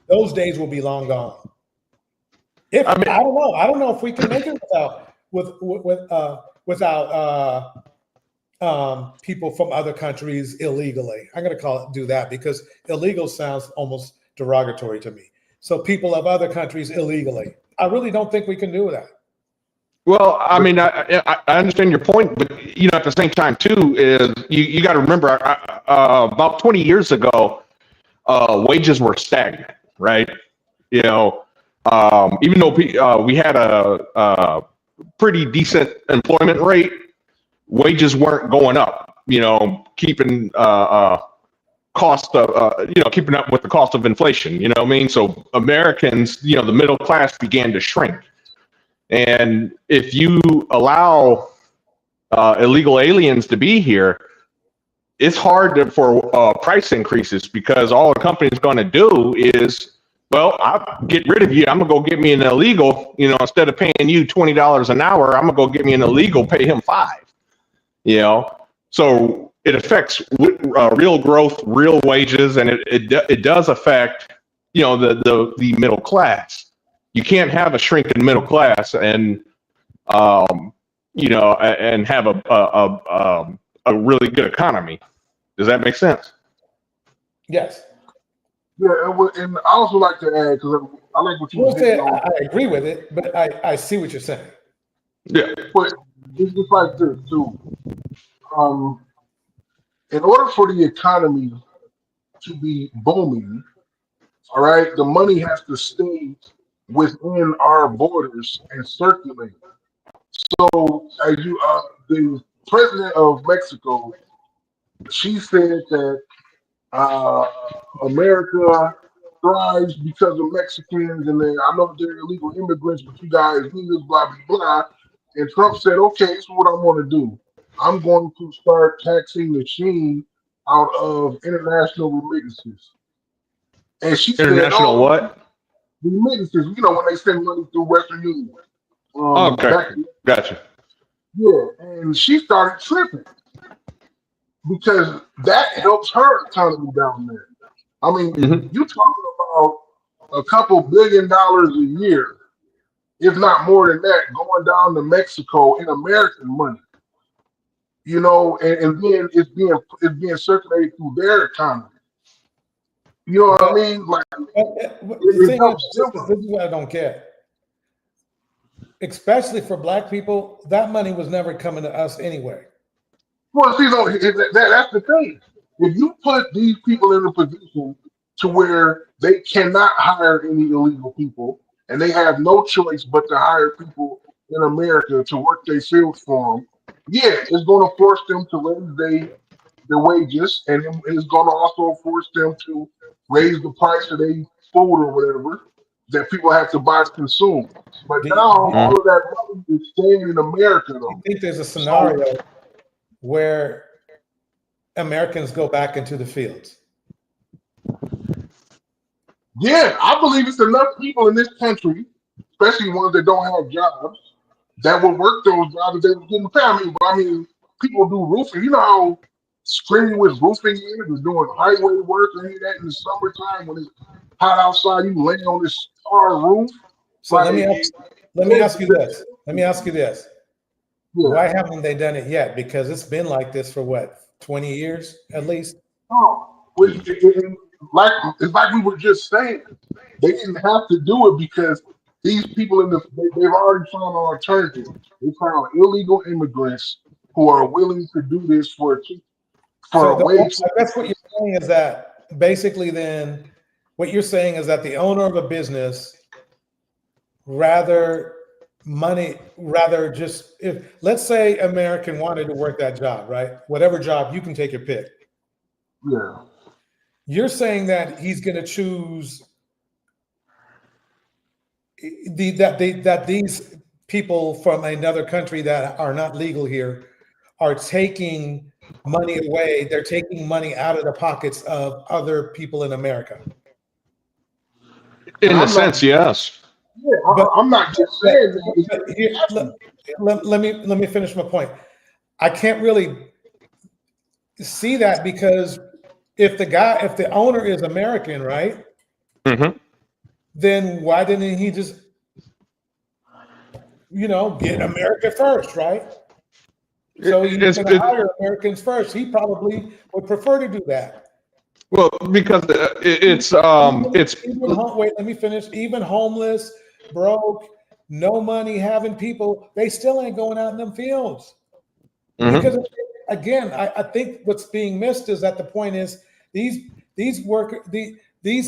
Speaker 1: Those days will be long gone. I don't know if we can make it without people from other countries illegally. I'm gonna do that because illegal sounds almost derogatory to me. So people of other countries illegally. I really don't think we can do that.
Speaker 16: Well, I mean, I understand your point, but at the same time too is you got to remember about 20 years ago, wages were stagnant, right? Even though we had a pretty decent employment rate, wages weren't going up. Keeping cost of keeping up with the cost of inflation. You know what I mean? So Americans, the middle class began to shrink. And if you allow illegal aliens to be here, it's hard for price increases because all a company's going to do is, well, I'll get rid of you. I'm going to go get me an illegal, instead of paying you $20 an hour, I'm going to go get me an illegal, pay him $5, So it affects real growth, real wages, and it does affect, the middle class. You can't have a shrinking middle class and and have a really good economy. Does that make sense?
Speaker 1: Yes.
Speaker 17: Yeah, and I also like to add, because I like what you said.
Speaker 1: I agree with it, but I see what you're saying.
Speaker 17: Yeah, but it's just like this too. In order for the economy to be booming, all right, the money has to stay within our borders and circulate. So, as the president of Mexico, she said that America thrives because of Mexicans, and then I know they're illegal immigrants, but you guys need this, blah blah blah. And Trump said, "Okay, this is what I'm going to do. I'm going to start taxing the sheen out of international remittances." And she
Speaker 16: international
Speaker 17: said,
Speaker 16: what?
Speaker 17: Remittances, when they send money through Western Union.
Speaker 16: Okay, gotcha.
Speaker 17: Yeah, and she started tripping because that helps her economy down there. I mean, you talking about a couple $1 billion a year, if not more than that, going down to Mexico in American money. And then it's being circulated through their economy. You know what I mean? Like,
Speaker 1: this is what I don't get. Especially for Black people, that money was never coming to us anyway.
Speaker 17: Well, see, that's the thing. If you put these people in a position to where they cannot hire any illegal people, and they have no choice but to hire people in America to work their fields for them, yeah, it's going to force them to raise their wages, and it's going to also force them to raise the price of their food or whatever that people have to buy to consume. But now all of that money is staying in America, though.
Speaker 1: I think there's a scenario where Americans go back into the fields.
Speaker 17: Yeah, I believe it's enough people in this country, especially ones that don't have jobs, that will work those jobs that they getting paid. I mean, people do roofing. You know how strenuous roofing is doing highway work and any of that in the summertime when it's hot outside, you laying on this tar roof.
Speaker 1: So let me Let me ask you this. Why haven't they done it yet? Because it's been like this for what, 20 years at least?
Speaker 17: It's like we were just saying. They didn't have to do it because these people they've already found an alternative. They found illegal immigrants who are willing to do this for a wage.
Speaker 1: I guess what you're saying is that basically then what you're saying is that the owner of a business rather just, if let's say American wanted to work that job, right? Whatever job, you can take your pick.
Speaker 17: Yeah.
Speaker 1: You're saying that he's going to choose that these people from another country that are not legal here are taking money away. They're taking money out of the pockets of other people in America.
Speaker 16: In a sense, yes.
Speaker 17: Yeah, I'm not just saying that.
Speaker 1: Let me finish my point. I can't really see that because if the owner is American, right?
Speaker 16: Mm-hmm.
Speaker 1: Then why didn't he just, get America first, right? So he's going to hire Americans first. He probably would prefer to do that.
Speaker 16: Well, because it's
Speaker 1: wait, let me finish. Even homeless, broke, no money having people, they still ain't going out in them fields.
Speaker 16: Mm-hmm.
Speaker 1: Because again, I think what's being missed is that the point is these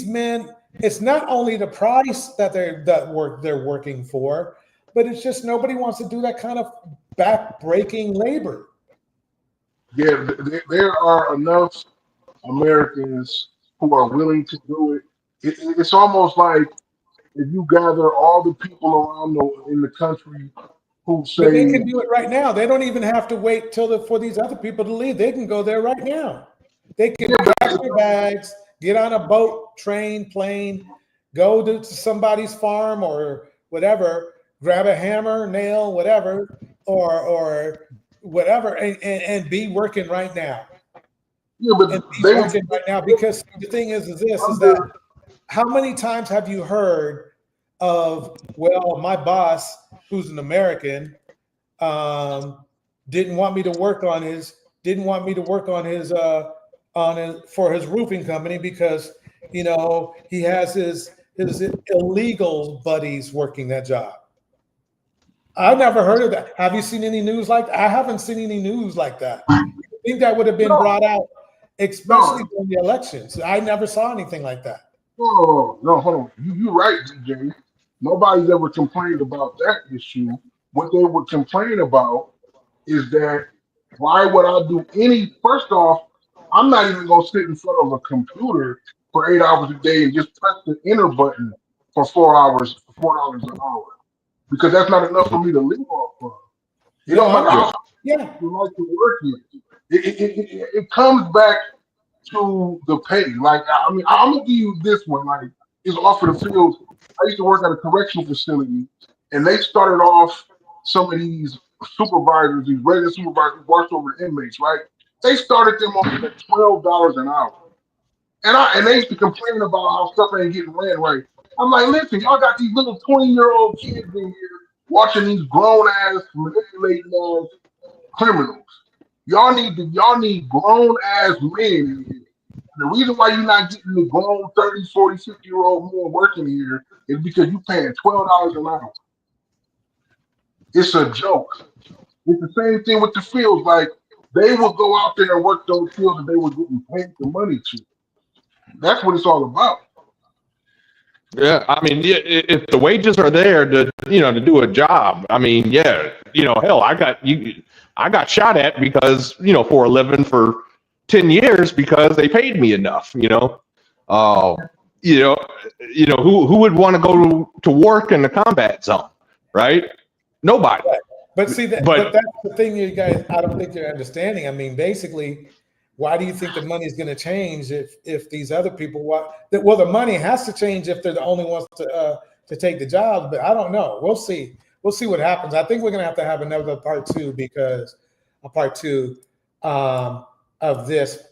Speaker 1: men, it's not only the price that they're working for, but it's just nobody wants to do that kind of back-breaking labor.
Speaker 17: Yeah, there are enough Americans who are willing to do it. It's almost like if you gather all the people around in the country who say,
Speaker 1: but they can do it right now. They don't even have to wait for these other people to leave. They can go there right now. They can pack their bags, get on a boat, train, plane, go to somebody's farm or whatever, grab a hammer, nail, whatever, or whatever, and be working right now.
Speaker 17: Yeah, but
Speaker 1: and be working right now, because the thing is that how many times have you heard of, well, my boss, who's an American, didn't want me to work on his for his roofing company because he has his illegal buddies working that job. I've never heard of that. Have you seen any news like that? I haven't seen any news like that. I think that would have been brought out, especially during the elections. I never saw anything like that.
Speaker 17: No, hold on. You're right, DJ. Nobody's ever complained about that issue. What they would complain about is that why would I do first off, I'm not even going to sit in front of a computer for 8 hours a day and just press the enter button for 4 hours, for $4 an hour. Because that's not enough for me to live off of. You don't matter how you like to work it. It comes back to the pay. Like, I mean, I'm gonna give you this one. Like, it's off of the field. I used to work at a correctional facility, and they started off some of these supervisors, these regular supervisors who watched over the inmates, right? They started them off at $12 an hour. And they used to complain about how stuff ain't getting ran right. I'm like, listen, y'all got these little 20-year-old kids in here watching these grown-ass, manipulating criminals. Y'all need grown-ass men in here. The reason why you're not getting the grown 30, 40, 50-year-old men working here is because you're paying $12 an hour. It's a joke. It's the same thing with the fields. Like, they will go out there and work those fields that they were getting paid the money to. That's what it's all about.
Speaker 16: Yeah, I mean, if the wages are there to do a job, I mean, hell, I got shot at because for a living for 10 years because they paid me enough. Who would want to go to work in the combat zone, right? Nobody.
Speaker 1: But see, but that's the thing, you guys. I don't think you're understanding. I mean, basically, why do you think the money is going to change if these other people well, the money has to change if they're the only ones to take the jobs, but I don't know. We'll see what happens. I think we're going to have another part two of this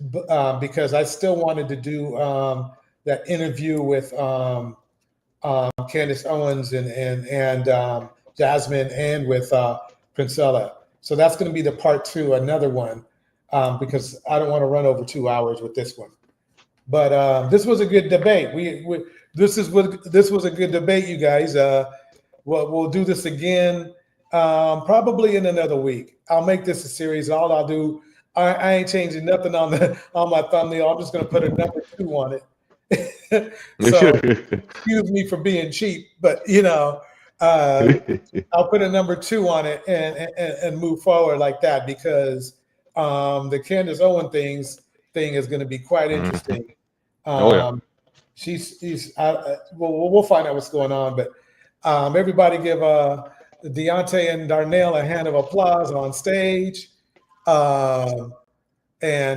Speaker 1: because I still wanted to do that interview with Candace Owens and Jasmine and with Princella. So that's going to be the part 2, another one, because I don't want to run over 2 hours with this one. But this was a good debate. This was a good debate, you guys. We'll do this again probably in another week. I'll make this a series. All I'll do, I ain't changing nothing on my thumbnail. I'm just going to put a number 2 on it. So excuse me for being cheap, but I'll put a number 2 on it and move forward like that, because the Candace Owens thing is going to be quite interesting. We'll find out what's going on, but everybody give Deontay and Darnell a hand of applause on stage. And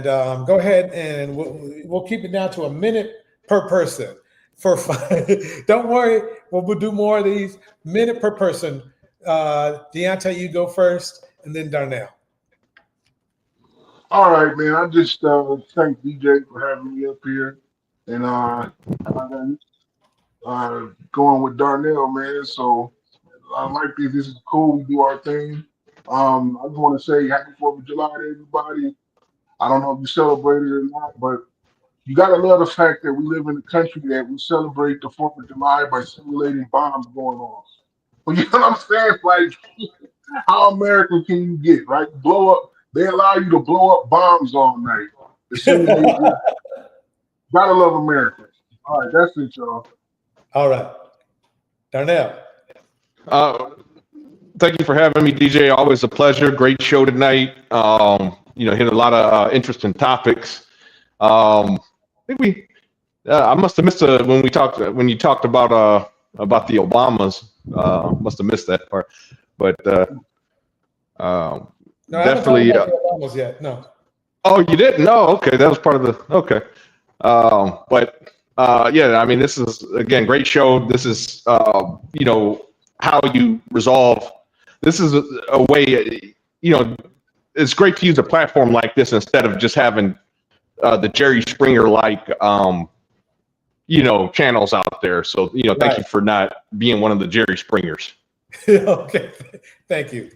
Speaker 1: go ahead and we'll keep it down to a minute per person for fun. Don't worry, we'll do more of these. Minute per person. Deontay, you go first, and then Darnell.
Speaker 17: All right, man. I just thank DJ for having me up here, and going with Darnell, man. So I like this. This is cool. We do our thing. I just want to say happy 4th of July to everybody. I don't know if you celebrate it or not, but you got to love the fact that we live in a country that we celebrate the 4th of July by simulating bombs going off. Well, you know what I'm saying? Like, how American can you get, right? Blow up. They allow you to blow up bombs all night. Gotta love America. All right, that's it, y'all.
Speaker 1: All right. Darnell.
Speaker 16: Thank you for having me, DJ. Always a pleasure. Great show tonight. Hit a lot of interesting topics. I think I must have missed when you talked about the Obamas. Must have missed that part, but
Speaker 1: No,
Speaker 16: definitely.
Speaker 1: I haven't talked about the Obamas yet. No.
Speaker 16: Oh, you didn't? No. Okay, that was part of the. Okay. Yeah. I mean, this is again great show. This is how you resolve. This is a way. It's great to use a platform like this instead of just having the Jerry Springer like channels out there. So thank you for not being one of the Jerry Springers.
Speaker 1: Okay. Thank you.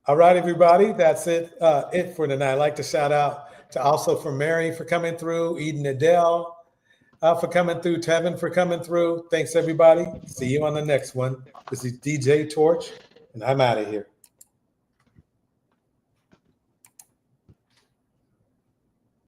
Speaker 1: All right, everybody. That's it for tonight. I'd like to shout out to also for Mary for coming through, Eden Adele for coming through, Tevin for coming through. Thanks, everybody. See you on the next one. This is DJ Torch, and I'm out of here.